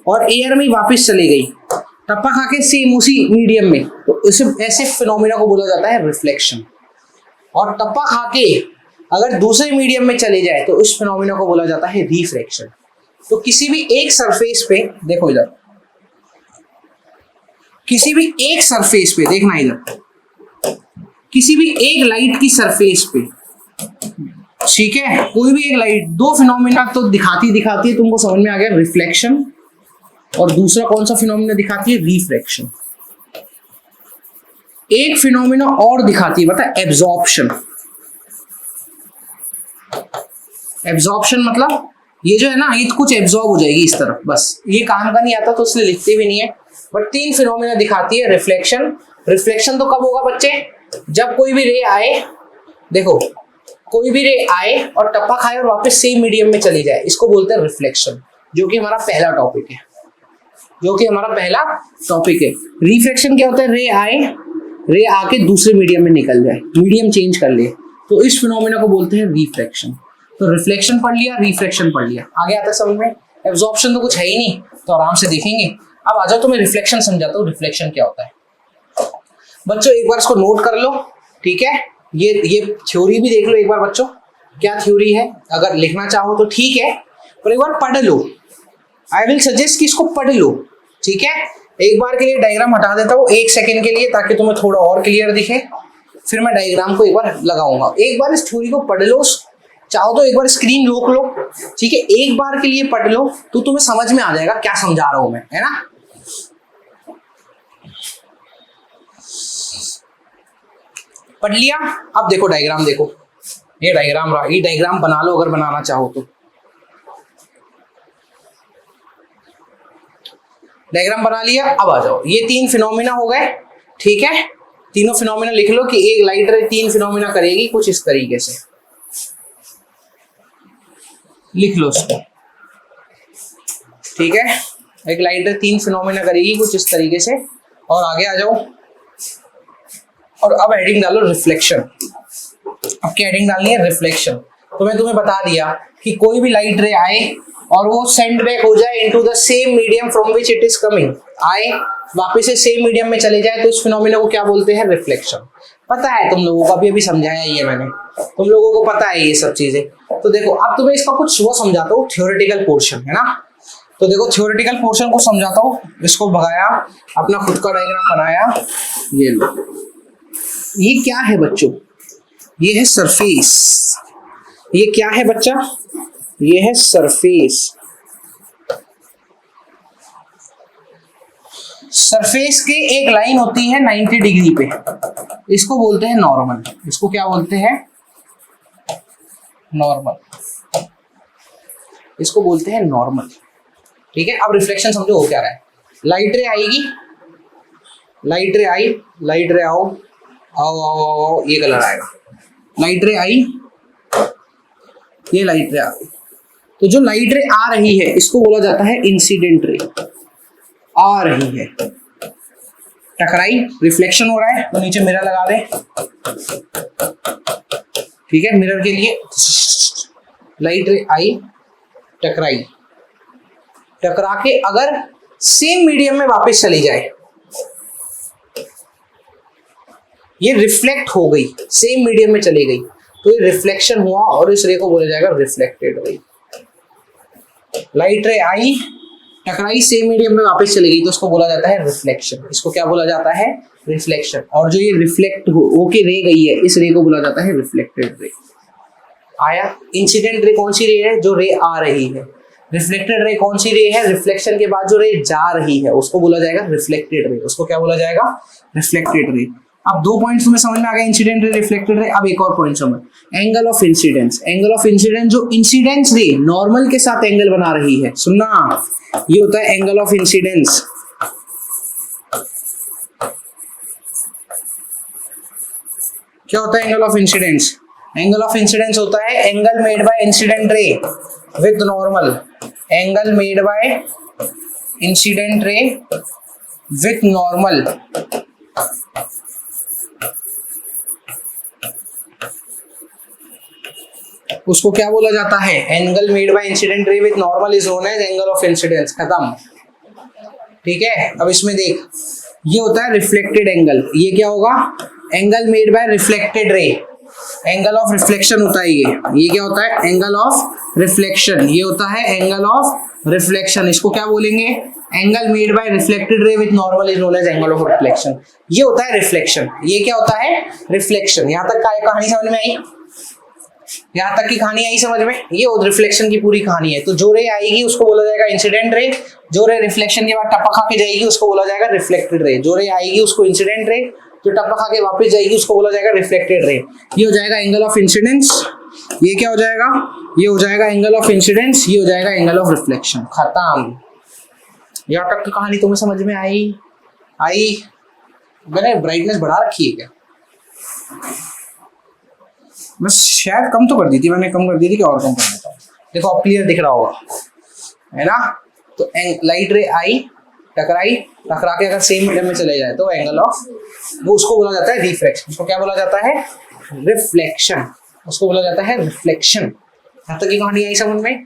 और एयर में वापस चली गई, टप्पा खा के सेम उसी मीडियम में, तो इसे ऐसे फिनोमिना को बोला जाता है रिफ्लेक्शन। और टप्पा खा के अगर दूसरे मीडियम में चले जाए तो उस फिनोमिना को बोला जाता है रिफ्रैक्शन। तो किसी भी एक सरफेस पे देखो, इधर किसी भी एक सरफेस पे देखना, इधर किसी भी एक लाइट की सरफेस पे, ठीक है, कोई भी एक लाइट दो फिनोमिना तो दिखाती है, तुमको समझ में आ गया, रिफ्लेक्शन और दूसरा कौन सा फिनोमिना दिखाती है, रिफ्रैक्शन। एक फिनोमिना और दिखाती है, बता, एब्जॉर्प्शन। एब्जॉर्प्शन मतलब ये जो है ना, ये कुछ एब्जॉर्ब हो जाएगी इस तरफ, बस ये काम का नहीं आता तो इसलिए लिखते भी नहीं है, बट तीन फिनोमिना दिखाती है। रिफ्लेक्शन, रिफ्लेक्शन तो कब होगा बच्चे, जब कोई भी रे आए, देखो कोई भी रे आए और टप्पा खाए और वापस सेम मीडियम में चली जाए, इसको बोलते हैं रिफ्लेक्शन, जो कि हमारा पहला टॉपिक है, रिफ्लेक्शन क्या होता है, रे आए, रे आके दूसरे मीडियम में निकल जाए, मीडियम चेंज कर ले, तो इस फिनोमिना को बोलते हैं रिफ्लेक्शन। तो रिफ्लेक्शन पढ़ लिया, रिफ्रैक्शन पढ़ लिया, आगे आता समझ में। एब्जॉर्प्शन तो कुछ है ही नहीं, तो आराम से देखेंगे। अब आ जाओ, तो मैं रिफ्लेक्शन समझाता हूँ, रिफ्लेक्शन क्या होता है। बच्चों एक बार इसको नोट कर लो, ठीक है, ये थ्योरी भी देख लो एक बार बच्चों, क्या थ्योरी है, अगर लिखना चाहो तो ठीक है, पर एक बार पढ़ लो। आई विल सजेस्ट कि इसको पढ़ लो, ठीक है। एक बार के लिए डायग्राम हटा देता हूँ 1 सेकंड के लिए, ताकि तुम्हें थोड़ा और क्लियर दिखे, फिर मैं डायग्राम को एक बार लगाऊंगा। एक बार इस थ्योरी को पढ़ लो, चाहो तो एक बार स्क्रीन रोक लो, ठीक है, एक बार के लिए पढ़ लो तो तुम्हें समझ में आ जाएगा क्या समझा रहा हूं मैं, है ना। पढ़ लिया, अब देखो डायग्राम, देखो ये डायग्राम रहा, ये डायग्राम बना लो अगर बनाना चाहो तो। डायग्राम बना लिया, अब आ जाओ, ये तीन फिनोमिना हो गए, ठीक है, तीनों फिनोमिना लिख लो कि एक लाइट रे तीन फिनोमिना करेगी कुछ इस तरीके से, लिख लो उसको, ठीक है, एक लाइट रे तीन फिनोमिना करेगी कुछ इस तरीके से। और आगे आ जाओ, और अब हेडिंग डालो रिफ्लेक्शन। अब क्या हेडिंग डालनी है, रिफ्लेक्शन। तो मैं तुम्हें बता दिया कि कोई भी लाइट रे आए और वो सेंड बैक हो जाए into the same medium from which it is coming, आए वापस से सेम मीडियम में चले जाए, तो इस फिनोमिना को क्या बोलते हैं, रिफ्लेक्शन। पता है तुम लोगों को, अभी समझाया ही है मैंने, तुम लोगों को पता है ये सब चीजें। तो देखो अब तुम्हें इसका कुछ वो समझाता हूँ, थ्योरेटिकल पोर्शन है ना। तो देखो थ्योरेटिकल पोर्शन को समझाता हूँ, इसको भगाया, अपना खुद का डायग्राम बनाया, ये लो, ये क्या है बच्चों, ये है सरफेस। ये क्या है बच्चा, ये है सरफेस। सरफेस के एक लाइन होती है 90 डिग्री पे, इसको बोलते हैं नॉर्मल। इसको क्या बोलते हैं, नॉर्मल, इसको बोलते हैं नॉर्मल, ठीक है। अब रिफ्लेक्शन समझो हो क्या रहा है, लाइट रे आएगी, लाइट रे आई, लाइट रे आओ आओ आओ आओ, आओ, ये कलर आएगा, लाइट रे आई, ये लाइट रे आ गई। तो जो लाइट रे आ रही है इसको बोला जाता है इंसिडेंट रे, आ रही है, टकराई, रिफ्लेक्शन हो रहा है, तो नीचे मिरर लगा दे, ठीक है, मिरर के लिए लाइट रे आई, टकराई, टकरा के अगर सेम मीडियम में वापस चली जाए, ये रिफ्लेक्ट हो गई, सेम मीडियम में चली गई, तो ये रिफ्लेक्शन हुआ और इस रे को बोला जाएगा रिफ्लेक्टेड रे। लाइट रे आई, टकराई, सेम मीडियम में वापस चली गई, तो उसको बोला जाता है रिफ्लेक्शन। इसको क्या बोला जाता है, रिफ्लेक्शन। और जो ये रिफ्लेक्ट होके रे गई है, इस रे को बोला जाता है रिफ्लेक्टेड रे। आया, इंसिडेंट रे कौन सी रे है, जो रे आ रही है। रिफ्लेक्टेड रे कौन सी रे है, रिफ्लेक्शन के बाद जो रे जा रही है, उसको बोला जाएगा रिफ्लेक्टेड रे। उसको क्या बोला जाएगा, रिफ्लेक्टेड रे। अब 2 पॉइंट्स में समझ में आ गया, इंसिडेंट रे, रिफ्लेक्टेड रे। अब एक और पॉइंट समझ, angle of incidence. Angle of incidence, जो इंसिडेंस रे नॉर्मल के साथ एंगल बना रही है, सुनना, ये होता है एंगल ऑफ इंसिडेंस। क्या होता है angle of incidence, angle of incidence होता है angle made by incident ray with normal, angle made by incident ray with normal उसको क्या बोला जाता है? Angle made by incident ray with normal is known as angle of incidence. खत्म। ठीक है, अब इसमें देख, ये होता है रिफ्लेक्टेड एंगल। ये क्या होगा? Angle made by reflected ray, angle of reflection होता है ये क्या होता है? Angle of reflection. ये होता है एंगल ऑफ रिफ्लेक्शन। इसको क्या बोलेंगे? Angle made by reflected ray with normal is known as angle of reflection. ये होता है रिफ्लेक्शन। ये क्या होता है? रिफ्लेक्शन। यहां तक कहानी समझ में आई? यहां तक की कहानी आई समझ में? ये रिफ्लेक्शन की पूरी कहानी है। तो जो रे आएगी उसको बोला जाएगा इंसिडेंट रे, जो रे रिफ्लेक्शन के बाद टपका खा के जाएगी उसको बोला जाएगा रिफ्लेक्टेड रे, जो रे आएगी उसको इंसिडेंट रे, जो टपका खा के वापस जाएगी उसको बोला जाएगा रिफ्लेक्टेड रे। ये हो जाएगा एंगल ऑफ इंसिडेंस। ये क्या हो जाएगा? ये हो जाएगा एंगल ऑफ इंसिडेंस। ये हो जाएगा एंगल ऑफ रिफ्लेक्शन। खत्म। यहां तक की कहानी तुम्हें समझ में आई? मैंने ब्राइटनेस बढ़ा रखी है क्या? बस शायद कम तो कर दी थी मैंने, कम कर दी थी कि और कम कर देता हूँ। देखो अब क्लियर दिख रहा होगा, है ना? तो लाइट रे आई, टकरा के अगर सेम मीडियम में चले जाए तो एंगल ऑफ, वो उसको बोला जाता है रिफ्रैक्शन। उसको क्या बोला जाता है? रिफ्लेक्शन। उसको बोला जाता है रिफ्लेक्शन। यहाँ तक की कहानी आई समझ में?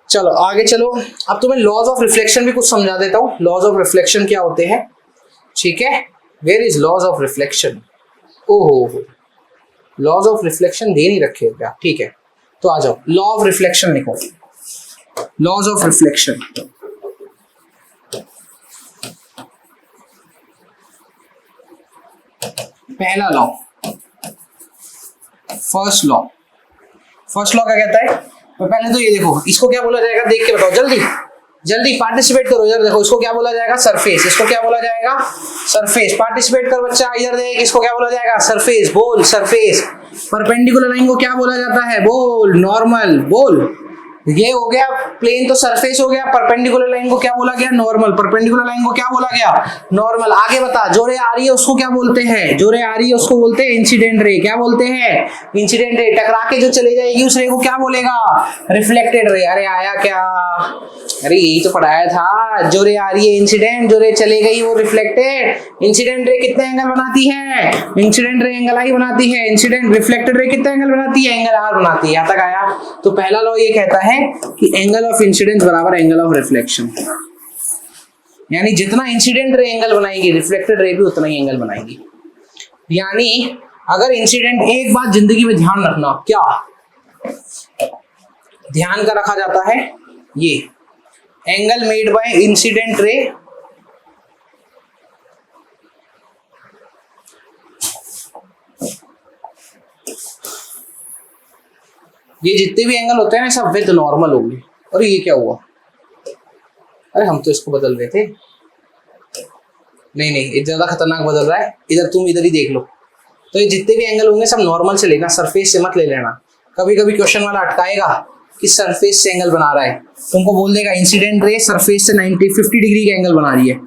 चलो आगे चलो। अब तुम्हें लॉज ऑफ रिफ्लेक्शन भी कुछ समझा देता हूँ। लॉज ऑफ रिफ्लेक्शन क्या होते हैं? ठीक है, where is laws of reflection? ओहो, लॉज ऑफ रिफ्लेक्शन दे नहीं रखे क्या? ठीक है, तो आ जाओ, लॉ ऑफ रिफ्लेक्शन लिखो। लॉज ऑफ रिफ्लेक्शन, पहला लॉ, फर्स्ट लॉ क्या कहता है? तो पहले तो ये देखो, इसको क्या बोला जाएगा? देख के बताओ, जल्दी जल्दी पार्टिसिपेट करो। इधर देखो, इसको क्या बोला जाएगा? सरफेस। इसको क्या बोला जाएगा? सरफेस। पार्टिसिपेट कर बच्चा, इधर देख, इसको क्या बोला जाएगा? सरफेस। बोल, सरफेस। परपेंडिकुलर लाइन को क्या बोला जाता है? बोल, नॉर्मल। बोल, ये हो गया प्लेन तो सरफेस हो गया। परपेंडिकुलर लाइन को क्या बोला गया? नॉर्मल। परपेंडिकुलर लाइन को क्या बोला गया? नॉर्मल। आगे बता, जो रे आ रही है उसको क्या बोलते हैं? जो रे आ रही है उसको बोलते हैं इंसिडेंट रे। क्या बोलते हैं? Incident ray. टकरा के जो चले जाएगी उस रे को क्या बोलेगा? Reflected ray. अरे आया क्या? अरे यही तो पढ़ाया था। जो रे आ रही है इंसिडेंट, जो रे चले गई वो रिफ्लेक्टेड। इंसिडेंट रे कितने एंगल बनाती है? इंसिडेंट रे एंगल आई बनाती है। इंसिडेंट रिफ्लेक्टेड रे कितने एंगल बनाती है? एंगल आर बनाती है। यहां तक आया? तो पहला लॉ ये कहता है कि एंगल ऑफ इंसिडेंस बराबर एंगल ऑफ रिफ्लेक्शन। यानी जितना इंसिडेंट रे एंगल बनाएगी, रिफ्लेक्टेड रे भी उतना ही एंगल बनाएगी। यानी अगर इंसिडेंट, एक बात जिंदगी में ध्यान रखना, क्या ध्यान का रखा जाता है? ये एंगल मेड बाय इंसिडेंट रे ये जितने भी एंगल होते हैं ना सब विद नॉर्मल होंगे। अरे ये क्या हुआ? अरे हम तो इसको बदल रहे थे। नहीं, ये ज्यादा खतरनाक बदल रहा है। इधर तुम इधर ही देख लो। तो ये जितने भी एंगल होंगे सब नॉर्मल से लेना, सरफेस से मत ले लेना। कभी कभी क्वेश्चन वाला अटकाएगा कि सरफेस से एंगल बना रहा है, तुमको बोल देगा इंसिडेंट रे सरफेस से 50 डिग्री का एंगल बना रही है,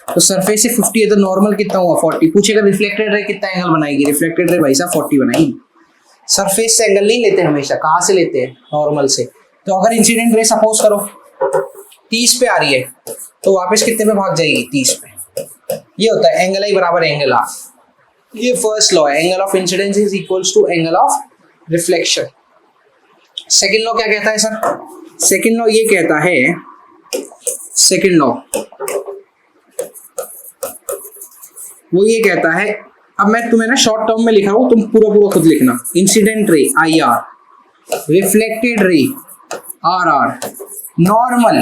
तो सरफेस से 50 है तो नॉर्मल कितना हुआ? 40। पूछेगा रिफ्लेक्टेड रे कितना एंगल बनाएगी? रिफ्लेक्टेड रे भाई साहब 40 बनाएगी। सरफेस से एंगल नहीं लेते हमेशा। कहां से लेते हैं? नॉर्मल से। तो अगर इंसिडेंट रे सपोज करो 30 पे आ रही है तो वापस कितने पे भाग जाएगी? 30 पे। ये होता है एंगल आई बराबर एंगल आर। ये फर्स्ट लॉ है, angle of incidence is equals to angle of reflection. Second law क्या कहता है सर? सेकंड लॉ ये कहता है, सेकंड लॉ वो ये कहता है, अब मैं तुम्हें ना शॉर्ट टर्म में लिखा हूं, तुम पूरा खुद लिखना। Incident ray i r, reflected ray r r, normal,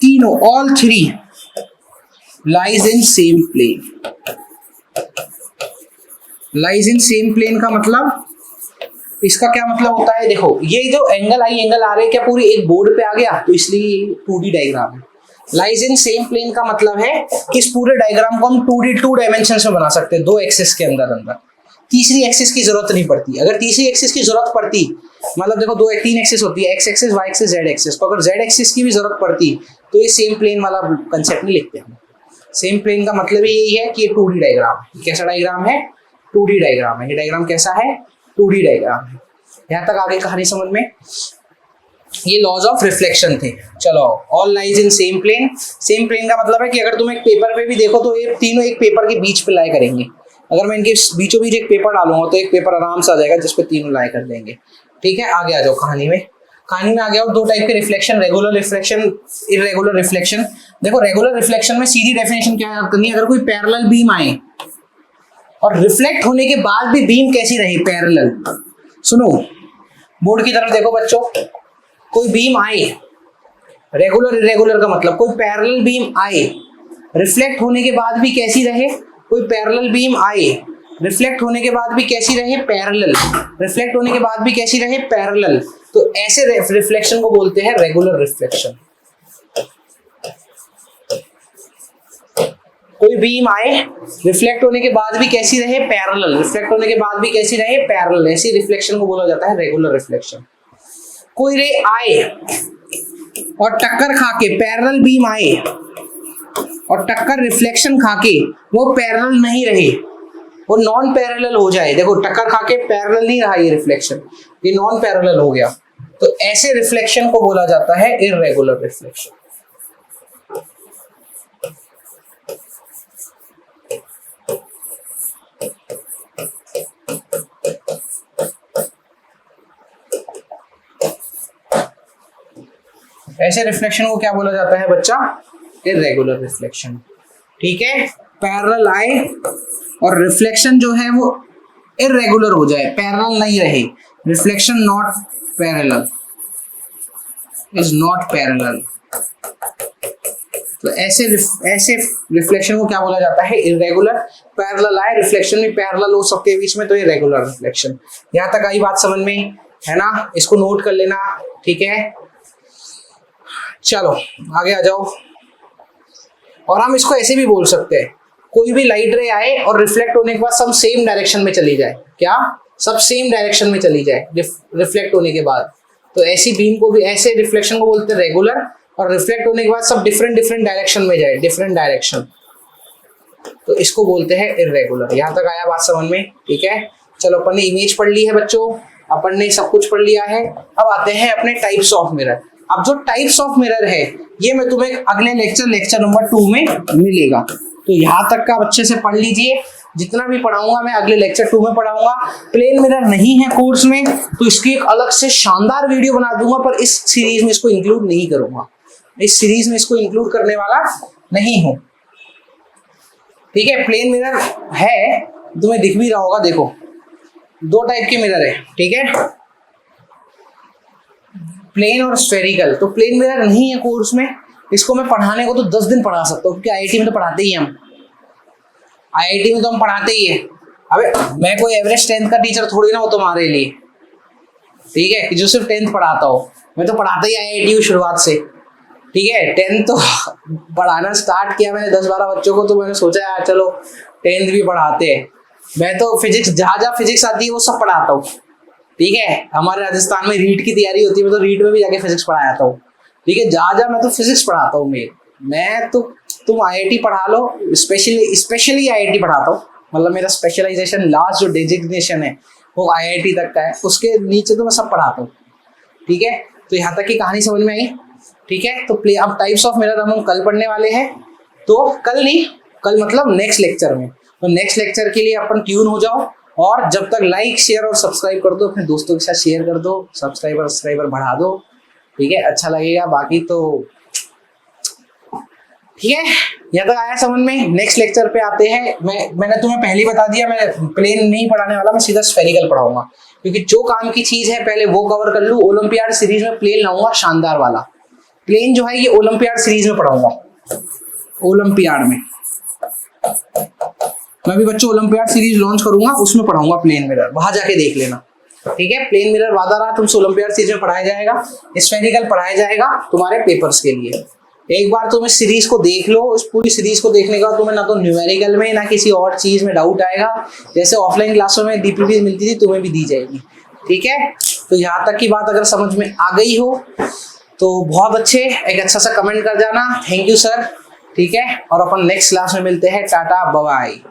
तीनों all three lies in same plane. Lies in same plane का मतलब, इसका क्या मतलब होता है? देखो ये जो एंगल आई एंगल आ रहे क्या पूरी एक बोर्ड पे आ गया, तो इसलिए 2D डायग्राम है। लाइज इन सेम प्लेन का मतलब है कि इस पूरे डायग्राम को हम 2 डायमेंशन में बना सकते हैं, 2 एक्सिस के अंदर। तीसरी एक्सिस की जरूरत नहीं पड़ती। अगर तीसरी एक्सिस की जरूरत पड़ती, मतलब देखो 3 एक्सिस होती है, X axis, Y axis, Z axis, तो अगर जेड एक्सिस की भी जरूरत पड़ती तो ये सेम प्लेन वाला कंसेप्ट नहीं लिखते हम। सेम प्लेन का मतलब यही है कि ये 2D डायग्राम है। कैसा डायग्राम है? 2D डायग्राम है। ये डायग्राम कैसा है? 2D डायग्राम है। यहां तक आगे कहानी समझ में? ये लॉज ऑफ रिफ्लेक्शन थे। चलो, all lies in same plane. Same plane का मतलब है कि अगर तुम एक पेपर पे भी देखो तो ये तीनों एक पेपर के बीच पे लाई करेंगे। अगर मैं इनके बीचों बीच एक पेपर डालूंगा तो एक पेपर आराम से आ जाएगा जिसपे तीनों लाई कर देंगे। ठीक है, आगे आ जाओ कहानी में। कहानी में आ गया, दो टाइप के reflection, regular reflection, irregular reflection. देखो रेगुलर रिफ्लेक्शन में सीधी डेफिनेशन क्या याद करनी है, अगर कोई पैरेलल बीम आए और रिफ्लेक्ट होने के बाद भी बीम कैसी रही, पैरेलल। सुनो बोर्ड की तरफ देखो बच्चों, कोई बीम आए, रेगुलर इरेगुलर का मतलब कोई पैरेलल बीम आए, रिफ्लेक्ट होने के बाद भी कैसी रहे, कोई पैरेलल बीम आए, रिफ्लेक्ट होने के बाद भी कैसी रहे, पैरेलल, रिफ्लेक्ट होने के बाद भी कैसी रहे, पैरेलल, तो ऐसे रिफ्लेक्शन को बोलते हैं रेगुलर रिफ्लेक्शन। कोई बीम आए, रिफ्लेक्ट होने के बाद भी कैसी रहे, पैरेलल, रिफ्लेक्ट होने के बाद भी कैसी रहे, पैरेलल, ऐसी रिफ्लेक्शन को बोला जाता है रेगुलर रिफ्लेक्शन। कोई रे आए और टक्कर खाके, पैरेलल बीम आए और टक्कर रिफ्लेक्शन खाके वो पैरेलल नहीं रहे, वो नॉन पैरेलल हो जाए, देखो टक्कर खाके पैरेलल नहीं रहा ये रिफ्लेक्शन, ये नॉन पैरेलल हो गया, तो ऐसे रिफ्लेक्शन को बोला जाता है इररेगुलर रिफ्लेक्शन। ऐसे रिफ्लेक्शन को क्या बोला जाता है बच्चा, इररेगुलर रिफ्लेक्शन। ठीक है, पैरेलल आए और रिफ्लेक्शन जो है वो इररेगुलर हो जाए, पैरेलल नहीं रहे, reflection not parallel, is not parallel, तो ऐसे रिफ्लेक्शन को क्या बोला जाता है, इररेगुलर। पैरेलल आए, रिफ्लेक्शन भी पैरेलल हो सबके बीच में, तो ये रेगुलर रिफ्लेक्शन। यहां तक आई बात समझ में, है ना, इसको नोट कर लेना। ठीक है, चलो आगे आ जाओ। और हम इसको ऐसे भी बोल सकते हैं, कोई भी लाइट रे आए और रिफ्लेक्ट होने के बाद सब सेम डायरेक्शन में चली जाए, क्या, सब सेम डायरेक्शन में चली जाए रिफ्लेक्ट होने के बाद, तो ऐसी बीम को भी, ऐसे रिफ्लेक्शन को बोलते हैं रेगुलर, और रिफ्लेक्ट होने के बाद सब डिफरेंट डायरेक्शन में जाए, डिफरेंट डायरेक्शन, तो इसको बोलते हैं इररेगुलर। यहां तक आया बात समझ में। ठीक है, चलो अपन ने इमेज पढ़ ली है बच्चों, अपन ने सब कुछ पढ़ लिया है। अब आते हैं अपने टाइप्स ऑफ मिरर। अब जो टाइप्स ऑफ मिरर है ये मैं तुम्हें अगले लेक्चर नंबर 2 में मिलेगा, तो यहाँ तक का अच्छे से पढ़ लीजिए। जितना भी पढ़ाऊंगा मैं अगले लेक्चर 2 में पढ़ाऊंगा। प्लेन मिरर नहीं है कोर्स में, तो इसकी एक अलग से शानदार वीडियो बना दूंगा, पर इस सीरीज में इसको इंक्लूड नहीं करूंगा, इस सीरीज में इसको इंक्लूड करने वाला नहीं हूं। ठीक है, प्लेन मिरर है, तुम्हें दिख भी रहा होगा, देखो 2 टाइप के मिरर है। ठीक है, प्लेन और स्फेरिकल। तो प्लेन मिरर नहीं है कोर्स में, इसको मैं पढ़ाने को तो 10 दिन पढ़ा सकता हूँ, क्योंकि आईआईटी में तो पढ़ाते ही हम, आईआईटी में तो हम पढ़ाते ही है। अबे मैं कोई एवरेज 10th का टीचर थोड़ी ना हो तुम्हारे लिए, ठीक है, कि जो सिर्फ 10th पढ़ाता हो, मैं तो पढ़ाता ही आईआईटी की शुरुआत से। ठीक है, 10th तो पढ़ाना स्टार्ट किया मैंने 10-12 बच्चों को, तो मैंने सोचा यार चलो 10th भी पढ़ाते हैं। मैं तो फिजिक्स, जहाँ फिजिक्स आती है वो सब पढ़ाता हूँ। ठीक है, हमारे राजस्थान में रीट की तैयारी होती है, मैं तो रीट में भी जाके फिजिक्स पढ़ाता हूँ। ठीक है, जहाँ मैं तो फिजिक्स पढ़ाता हूँ। मैं तो, तुम आईआईटी पढ़ा लो, स्पेशली आईआईटी पढ़ाता हूँ, मतलब मेरा स्पेशलाइजेशन लास्ट जो डेजिग्नेशन है वो आईआईटी तक का है, उसके नीचे तो मैं सब पढ़ाता हूँ। ठीक है, तो यहाँ तक की कहानी समझ में आई। ठीक है, तो अब टाइप्स ऑफ मिरर हम कल पढ़ने वाले हैं, तो कल नहीं, कल मतलब नेक्स्ट लेक्चर में। तो नेक्स्ट लेक्चर के लिए अपन ट्यून हो जाओ, और जब तक लाइक शेयर और सब्सक्राइब कर दो, अपने दोस्तों के साथ शेयर कर दो, सब्सक्राइबर बढ़ा दो। ठीक है, अच्छा लगेगा। बाकी तो ठीक है, यहाँ तक आया समझ में। नेक्स्ट लेक्चर पे आते हैं। मैंने तुम्हें पहले ही बता दिया, मैं प्लेन नहीं पढ़ाने वाला, मैं सीधा स्फेरिकल पढ़ाऊंगा, क्योंकि जो काम की चीज है पहले वो कवर कर लूँ। ओलंपियाड सीरीज में प्लेन लाऊंगा, शानदार वाला प्लेन जो है ये ओलंपियाड सीरीज में पढ़ाऊंगा। ओलंपियाड में मैं भी बच्चों ओलंपियाड सीरीज लॉन्च करूंगा, उसमें पढ़ाऊंगा प्लेन मिरर, वहां जाके देख लेना। ठीक है, प्लेन मिरर वादा रहा तुमसे ओलंपियाड सीरीज में पढ़ाया जाएगा, स्फेरिकल पढ़ाया जाएगा तुम्हारे पेपर्स के लिए। एक बार तुम इस सीरीज को देख लो, इस पूरी सीरीज को देखने का तुम्हें ना तो न्यूमेरिकल में ना किसी और चीज में डाउट आएगा। जैसे ऑफलाइन क्लासों में डीपीपी मिलती थी, तुम्हें भी दी जाएगी। ठीक है, तो यहाँ तक की बात अगर समझ में आ गई हो तो बहुत अच्छे, एक अच्छा सा कमेंट कर जाना, थैंक यू सर। ठीक है, और अपन नेक्स्ट क्लास में मिलते हैं, टाटा बाय बाय।